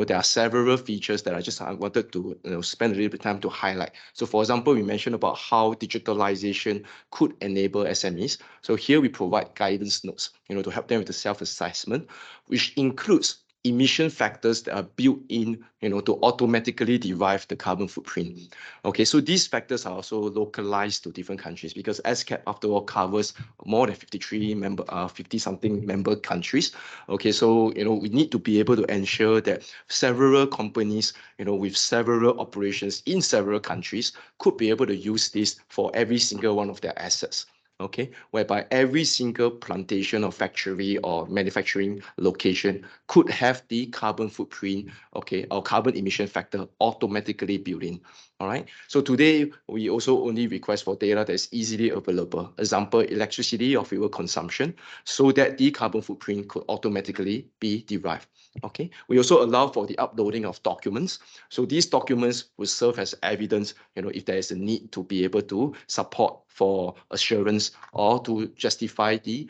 there are several features that I wanted to spend a little bit of time to highlight. So for example, we mentioned about how digitalization could enable SMEs. So here we provide guidance notes, to help them with the self-assessment, which includes emission factors that are built in, to automatically derive the carbon footprint. Okay, so these factors are also localized to different countries because ESCAP, after all, covers more than 50-something member countries. Okay, so we need to be able to ensure that several companies, with several operations in several countries, could be able to use this for every single one of their assets. Okay, whereby every single plantation or factory or manufacturing location could have the carbon footprint, okay, or carbon emission factor automatically built in. All right. So today we also only request for data that is easily available. Example, electricity or fuel consumption, so that the carbon footprint could automatically be derived. Okay. We also allow for the uploading of documents. So these documents will serve as evidence, if there is a need to be able to support for assurance or to justify the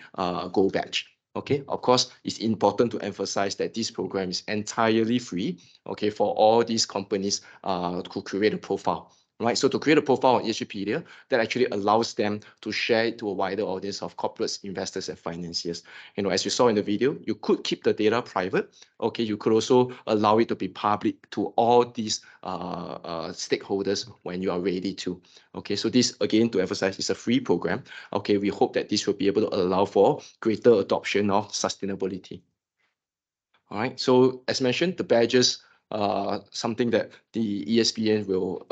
gold badge. Okay, of course, it's important to emphasize that this program is entirely free, okay, for all these companies to create a profile. Right, so to create a profile on ESGpedia, that actually allows them to share it to a wider audience of corporates, investors, and financiers. As you saw in the video, you could keep the data private. Okay, you could also allow it to be public to all these stakeholders when you are ready to. Okay, so this again to emphasize is a free program. Okay, we hope that this will be able to allow for greater adoption of sustainability. All right, so as mentioned, the badges something that the ESBN will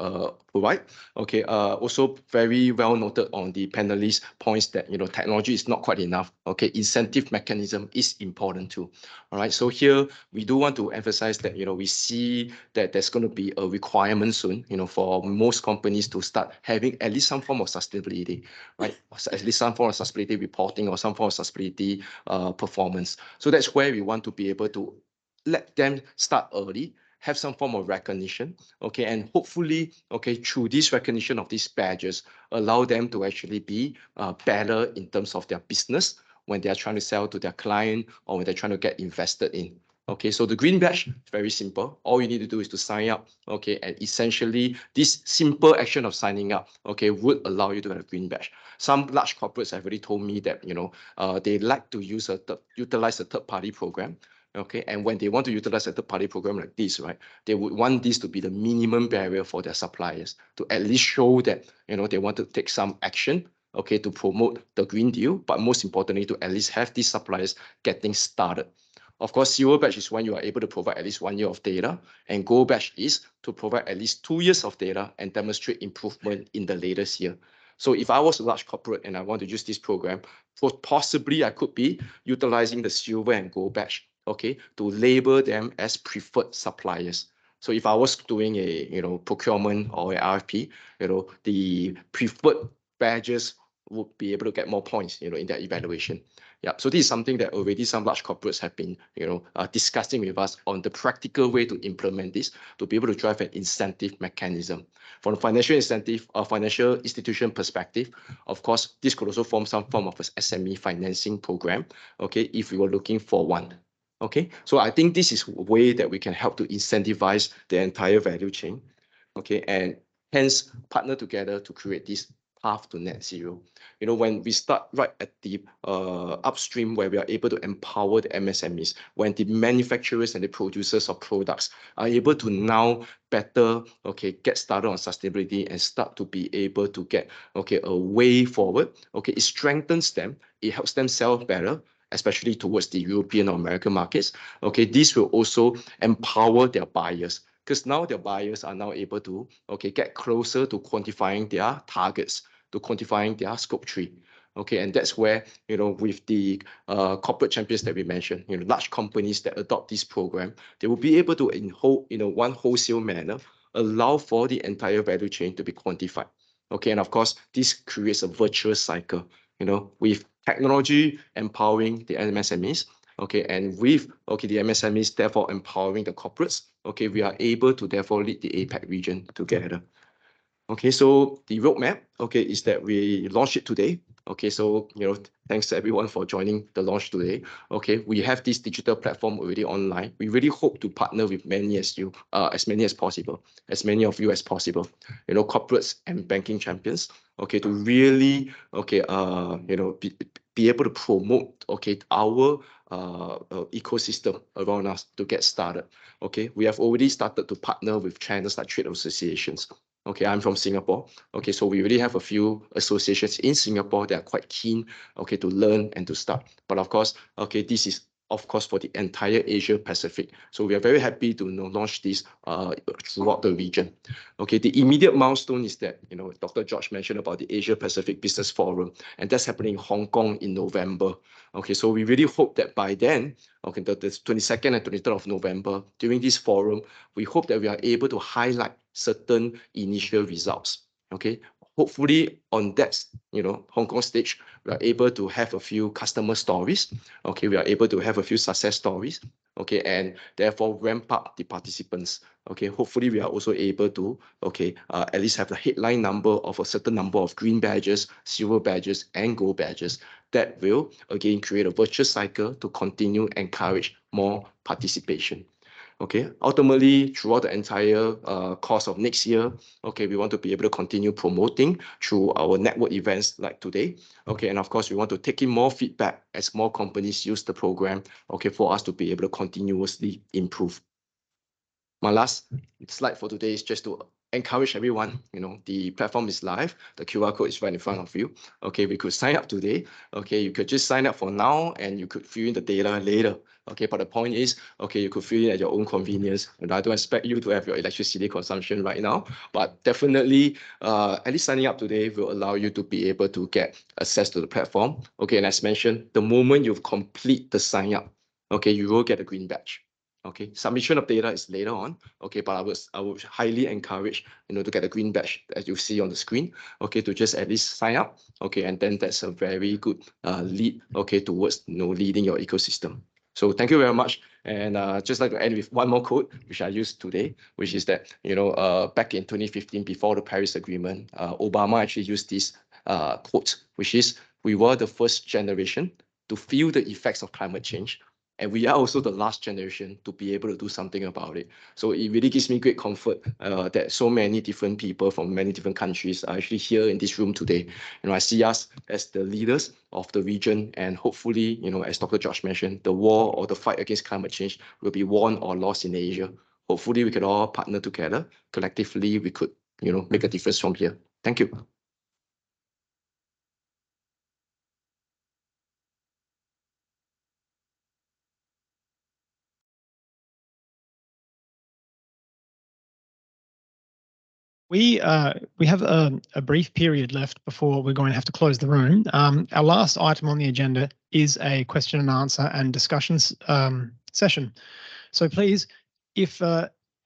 provide. Okay, also very well noted on the panelist points that technology is not quite enough. Okay, incentive mechanism is important too. All right, so here we do want to emphasize that we see that there's going to be a requirement soon, for most companies to start having at least some form of sustainability, right? At least some form of sustainability reporting or some form of sustainability performance. So that's where we want to be able to let them start early, have some form of recognition, okay, and hopefully, okay, through this recognition of these badges, allow them to actually be better in terms of their business when they are trying to sell to their client or when they're trying to get invested in. Okay, so the green badge is very simple. All you need to do is to sign up, okay, and essentially this simple action of signing up, okay, would allow you to have a green badge. Some large corporates have already told me that, they like to utilize a third-party program. Okay, and when they want to utilize a third-party program like this, right, they would want this to be the minimum barrier for their suppliers to at least show that, they want to take some action, okay, to promote the Green Deal, but most importantly, to at least have these suppliers getting started. Of course, silver badge is when you are able to provide at least 1 year of data, and gold badge is to provide at least 2 years of data and demonstrate improvement in the latest year. So if I was a large corporate and I want to use this program, possibly I could be utilizing the silver and gold badge, okay, to label them as preferred suppliers. So if I was doing a procurement or an RFP, the preferred badges would be able to get more points, in their evaluation. Yeah, so this is something that already some large corporates have been, discussing with us on the practical way to implement this to be able to drive an incentive mechanism. From a financial incentive or financial institution perspective, of course, this could also form some form of an SME financing program, okay, if we were looking for one. Okay, so I think this is a way that we can help to incentivize the entire value chain, okay, and hence partner together to create this path to net zero. When we start right at the upstream where we are able to empower the MSMEs, when the manufacturers and the producers of products are able to now better, okay, get started on sustainability and start to be able to get, okay, a way forward, okay, it strengthens them, it helps them sell better, especially towards the European or American markets. Okay, this will also empower their buyers because now their buyers are now able to, okay, get closer to quantifying their targets, to quantifying their scope 3. Okay, and that's where, with the corporate champions that we mentioned, large companies that adopt this program, they will be able to, in one wholesale manner, allow for the entire value chain to be quantified. Okay, and of course, this creates a virtuous cycle, with technology empowering the MSMEs, okay, and with, okay, the MSMEs therefore empowering the corporates, okay, we are able to therefore lead the APAC region together. Okay, so the roadmap, okay, is that we launch it today. Okay, so thanks to everyone for joining the launch today. Okay, we have this digital platform already online. We really hope to partner with as many as possible, as many of you as possible, corporates and banking champions. Okay, to really be able to promote our ecosystem around us to get started. Okay, we have already started to partner with channels like trade associations. Okay, I'm from Singapore. Okay, so we already have a few associations in Singapore that are quite keen, to learn and to start. But of course, this is for the entire Asia Pacific. So we are very happy to launch this throughout the region. Okay, the immediate milestone is that Dr. George mentioned about the Asia Pacific Business Forum, and that's happening in Hong Kong in November. Okay, so we really hope that by then, the 22nd and 23rd of November, during this forum, we hope that we are able to highlight certain initial results. Okay, hopefully on that Hong Kong stage, we are able to have a few customer stories. Okay, we are able to have a few success stories. Okay, and therefore ramp up the participants. Okay, hopefully we are also able to at least have the headline number of a certain number of green badges, silver badges, and gold badges that will again create a virtuous cycle to continue encourage more participation. Okay, ultimately, throughout the entire course of next year, okay, we want to be able to continue promoting through our network events like today. Okay, and of course, we want to take in more feedback as more companies use the program, okay, for us to be able to continuously improve. My last slide for today is just to encourage everyone, the platform is live, the QR code is right in front of you. Okay, we could sign up today. Okay, you could just sign up for now and you could fill in the data later. Okay, but the point is, okay, you could fill in at your own convenience. And I don't expect you to have your electricity consumption right now, but definitely, at least signing up today will allow you to be able to get access to the platform. Okay, and as mentioned, the moment you complete the sign up, okay, you will get a green badge. Okay, submission of data is later on. Okay, but I would highly encourage to get a green badge as you see on the screen. Okay, to just at least sign up. Okay, and then that's a very good lead. Okay, towards leading your ecosystem. So thank you very much. And just like to end with one more quote, which I used today, which is that back in 2015, before the Paris Agreement, Obama actually used this quote, which is, "We were the first generation to feel the effects of climate change. And we are also the last generation to be able to do something about it." So it really gives me great comfort that so many different people from many different countries are actually here in this room today. I see us as the leaders of the region, and hopefully, as Dr. George mentioned, the war or the fight against climate change will be won or lost in Asia. Hopefully, we can all partner together. Collectively, we could, make a difference from here. Thank you. We have a brief period left before we're going to have to close the room. Our last item on the agenda is a question and answer and discussions session. So please, if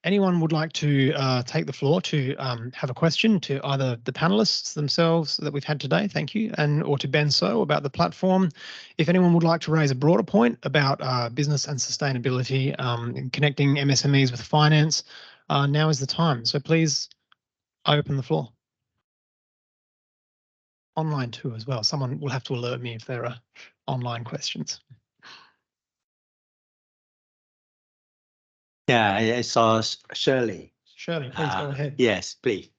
anyone would like to take the floor to have a question to either the panelists themselves that we've had today, thank you, or to Ben So about the platform. If anyone would like to raise a broader point about business and sustainability and connecting MSMEs with finance, now is the time. So please, I open the floor. Online too as well. Someone will have to alert me if there are online questions. Yeah, I saw Shirley. Shirley, please go ahead. Yes, please.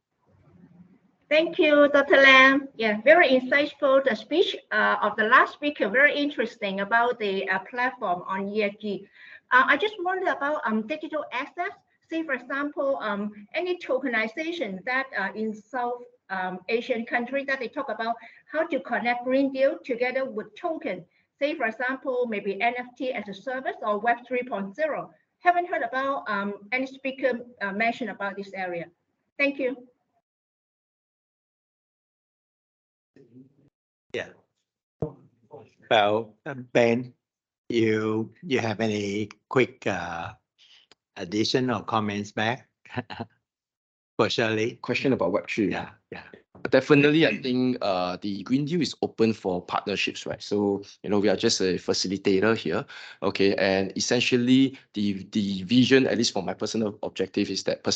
Thank you, Dr. Lam. Yeah, very insightful. The speech of the last speaker, very interesting about the platform on ESG. I just wonder about digital assets. Say, for example, any tokenization that in South Asian country that they talk about how to connect Green Deal together with token. Say, for example, maybe NFT as a service or Web 3.0. Haven't heard about any speaker mention about this area. Thank you. Yeah. Well, Ben, you have any quick addition or comments back for Shirley? Question about Web3. Yeah. Yeah, definitely. I think the Green Deal is open for partnerships, right? So, we are just a facilitator here, okay? And essentially, the vision, at least for my personal perspective, is that,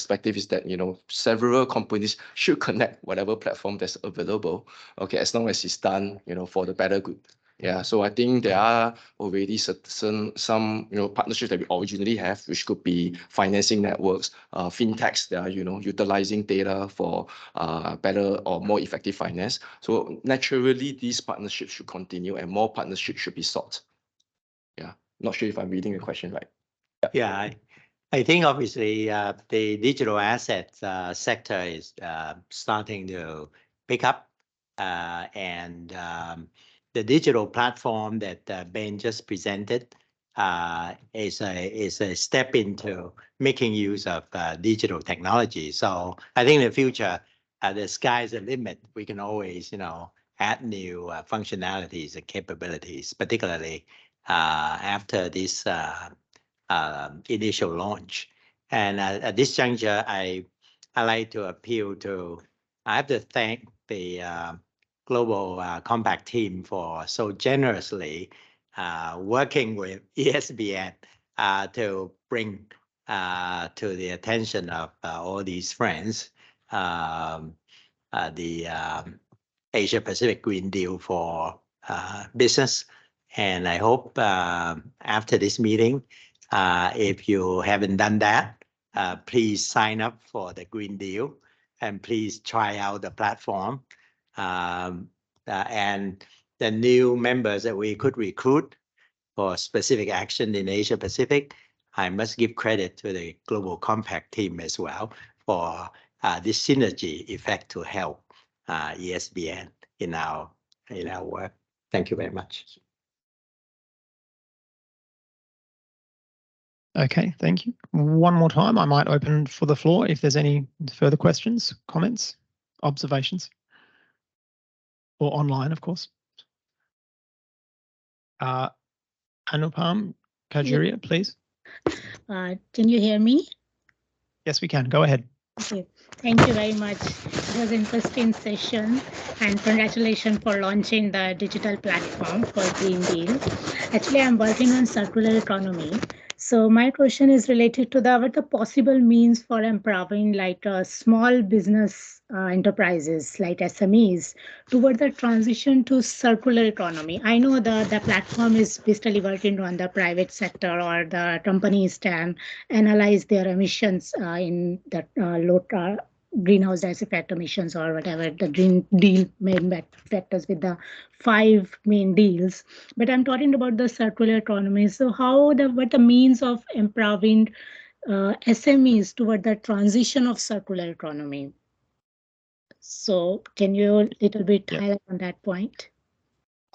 several companies should connect whatever platform that's available, okay, as long as it's done, for the better good. Yeah, so I think there are already some partnerships that we originally have, which could be financing networks, fintechs that are, utilizing data for better or more effective finance. So naturally, these partnerships should continue and more partnerships should be sought. Yeah, not sure if I'm reading the question right. Yeah, I think obviously the digital assets sector is starting to pick up, and the digital platform that Ben just presented is a step into making use of digital technology. So I think in the future, the sky's the limit. We can always, add new functionalities and capabilities, particularly after this initial launch. And at this juncture, I like to appeal to, I have to thank the Global Compact team for so generously working with ESBN to bring to the attention of all these friends the Asia-Pacific Green Deal for business. And I hope after this meeting, if you haven't done that, please sign up for the Green Deal and please try out the platform. And the new members that we could recruit for specific action in Asia Pacific, I must give credit to the Global Compact team as well for this synergy effect to help ESBN in our work. Thank you very much. Okay, thank you. One more time, I might open for the floor if there's any further questions, comments, observations, or online, of course. Anupam Kajuria, please. Can you hear me? Yes, we can. Go ahead. Okay, thank you very much. It was an interesting session and congratulations for launching the digital platform for Green Deal. Actually, I'm working on circular economy. So my question is related to what the possible means for empowering like small business enterprises like SMEs toward the transition to circular economy. I know the platform is basically working on the private sector or the companies can analyze their emissions in the low greenhouse gas effect emissions or whatever the Green Deal main factors with the 5 main deals. But I'm talking about the circular economy. So what the means of empowering SMEs toward the transition of circular economy? So can you a little bit highlight on that point?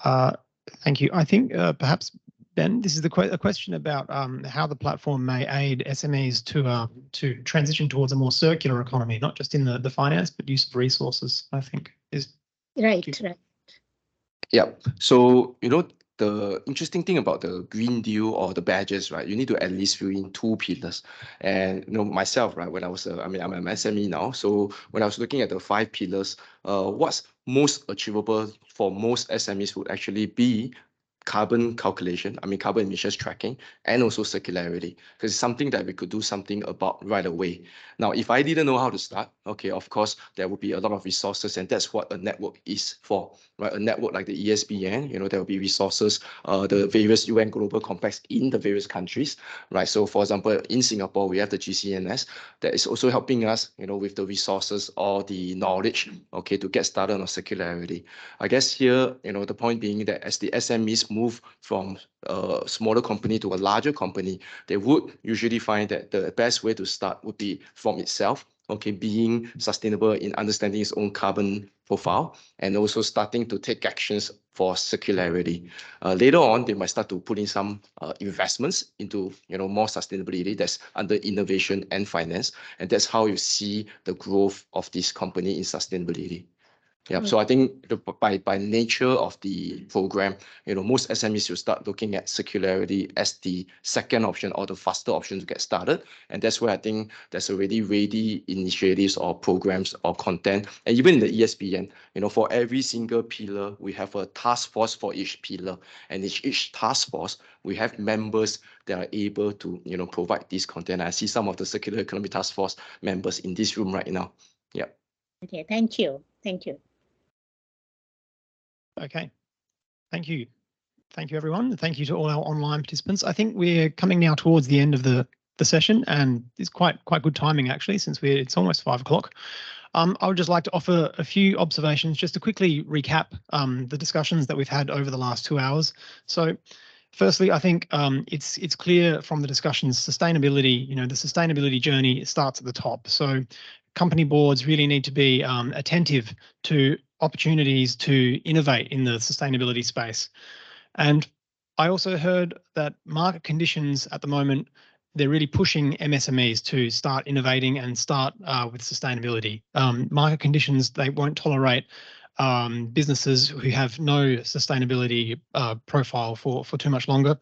Thank you. I think perhaps, Ben, this is a question about how the platform may aid SMEs to transition towards a more circular economy, not just in the finance, but use of resources, I think. Right. Yeah. So, the interesting thing about the Green Deal or the badges, right? You need to at least fill in 2 pillars. And myself, right? When I was, I'm an SME now. So when I was looking at the 5 pillars, what's most achievable for most SMEs would actually be carbon calculation, carbon emissions tracking, and also circularity, because it's something that we could do something about right away. Now, if I didn't know how to start, okay, of course, there would be a lot of resources, and that's what a network is for, right? A network like the ESBN, there will be resources, the various UN global compacts in the various countries, right? So, for example, in Singapore, we have the GCNS that is also helping us, with the resources or the knowledge, okay, to get started on circularity. I guess here, the point being that as the SMEs move from a smaller company to a larger company, they would usually find that the best way to start would be from itself, okay, being sustainable in understanding its own carbon profile and also starting to take actions for circularity. Later on, they might start to put in some investments into more sustainability that's under innovation and finance, and that's how you see the growth of this company in sustainability. Yeah, so I think by nature of the program, most SMEs will start looking at circularity as the second option or the faster option to get started. And that's where I think there's already ready initiatives or programs or content. And even in the ESBN, for every single pillar, we have a task force for each pillar. And each task force, we have members that are able to, provide this content. I see some of the circular economy task force members in this room right now. Yeah. Okay, thank you. Thank you. Okay, thank you. Thank you, everyone. Thank you to all our online participants. I think we're coming now towards the end of the session, and it's quite good timing actually, since it's almost 5 o'clock. I would just like to offer a few observations just to quickly recap the discussions that we've had over the last 2 hours. So firstly, I think it's clear from the discussions, sustainability, the sustainability journey starts at the top. So company boards really need to be attentive to opportunities to innovate in the sustainability space. And I also heard that market conditions at the moment, they're really pushing MSMEs to start innovating and start with sustainability. Market conditions, they won't tolerate businesses who have no sustainability profile for too much longer.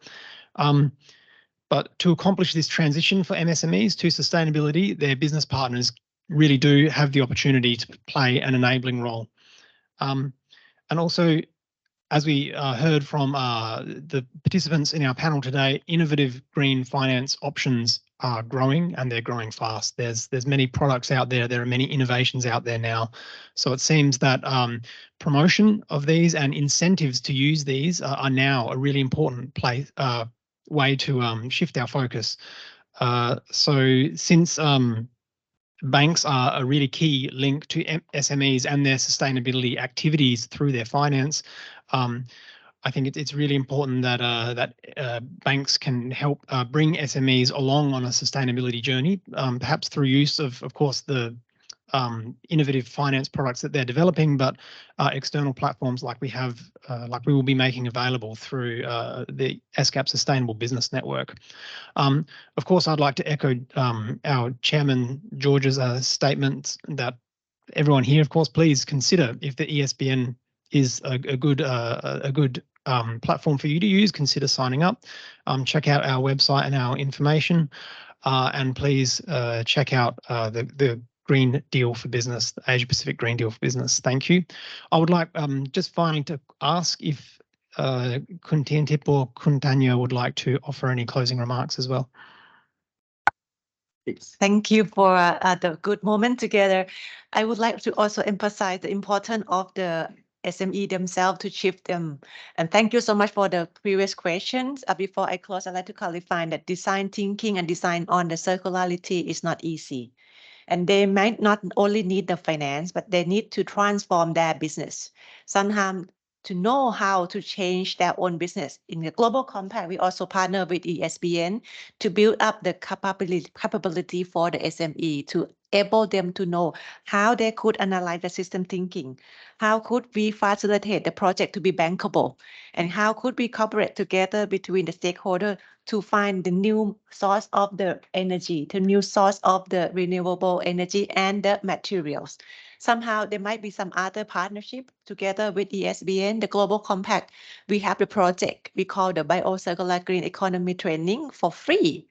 But to accomplish this transition for MSMEs to sustainability, their business partners really do have the opportunity to play an enabling role. And also, as we heard from the participants in our panel today, innovative green finance options are growing, and they're growing fast. There's many products out there. There are many innovations out there now. So it seems that promotion of these and incentives to use these are now a really important way to shift our focus. So since banks are a really key link to SMEs and their sustainability activities through their finance, I think it's really important that banks can help bring SMEs along on a sustainability journey, perhaps through use of course, the innovative finance products that they're developing, but external platforms like we will be making available through the ESCAP Sustainable Business Network. Of course, I'd like to echo our chairman George's statement that everyone here, of course, please consider if the ESBN is a good platform for you to use. Consider signing up. Check out our website and our information, and please check out the Green Deal for Business, the Asia-Pacific Green Deal for Business. Thank you. I would like just finally to ask if Kun Tientip or Kun Tanya would like to offer any closing remarks as well. Thank you for the good moment together. I would like to also emphasize the importance of the SME themselves to shift them. And thank you so much for the previous questions. Before I close, I'd like to clarify that design thinking and design on the circularity is not easy. And they might not only need the finance, but they need to transform their business. Sometimes to know how to change their own business. In the Global Compact, we also partner with ESBN to build up the capability for the SME to enable them to know how they could analyze the system thinking, how could we facilitate the project to be bankable, and how could we cooperate together between the stakeholders to find the new source of the energy, the new source of the renewable energy and the materials. Somehow there might be some other partnership together with ESBN, the Global Compact. We have the project we call the Biocircular Green Economy Training for free.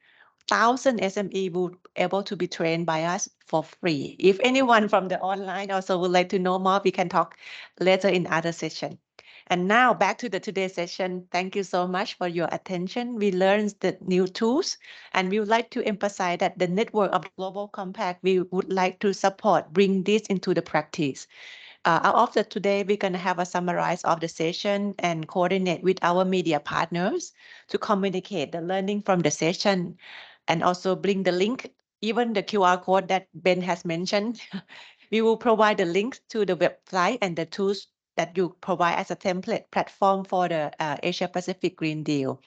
1,000 SME will be able to be trained by us for free. If anyone from the online also would like to know more, we can talk later in other session. And now back to the today's session. Thank you so much for your attention. We learned the new tools, and we would like to emphasize that the network of Global Compact, we would like to support, bring this into the practice. After today, we're going to have a summarize of the session and coordinate with our media partners to communicate the learning from the session and also bring the link, even the QR code that Ben has mentioned. We will provide the links to the website and the tools that you provide as a template platform for the Asia-Pacific Green Deal.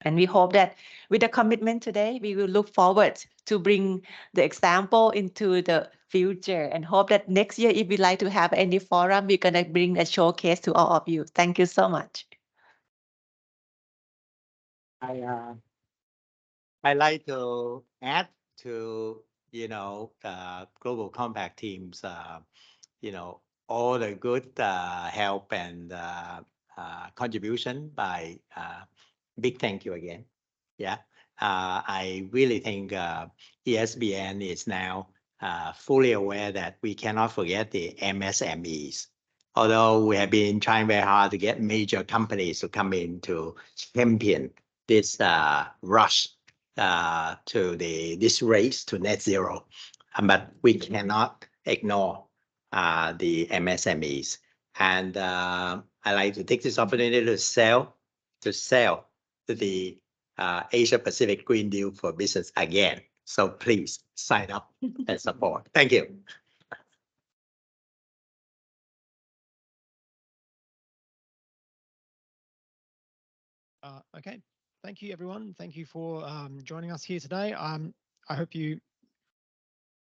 And we hope that with the commitment today, we will look forward to bring the example into the future and hope that next year, if we like to have any forum, we're going to bring a showcase to all of you. Thank you so much. I like to add to, Global Compact teams, all the good help and contribution by big thank you again. Yeah, I really think ESBN is now fully aware that we cannot forget the MSMEs. Although we have been trying very hard to get major companies to come in to champion this rush to this race to net zero, but we cannot ignore the MSMEs. And I like to take this opportunity to sell to the Asia-Pacific Green Deal for Business again. So please sign up and support. Thank you. Okay, thank you everyone. Thank you for joining us here today. I hope you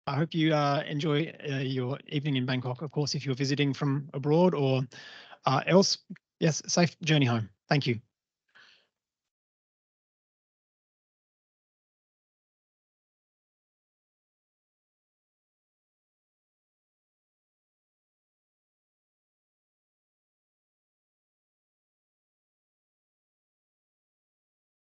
enjoy your evening in Bangkok. Of course, if you're visiting from abroad or else, yes, safe journey home. Thank you.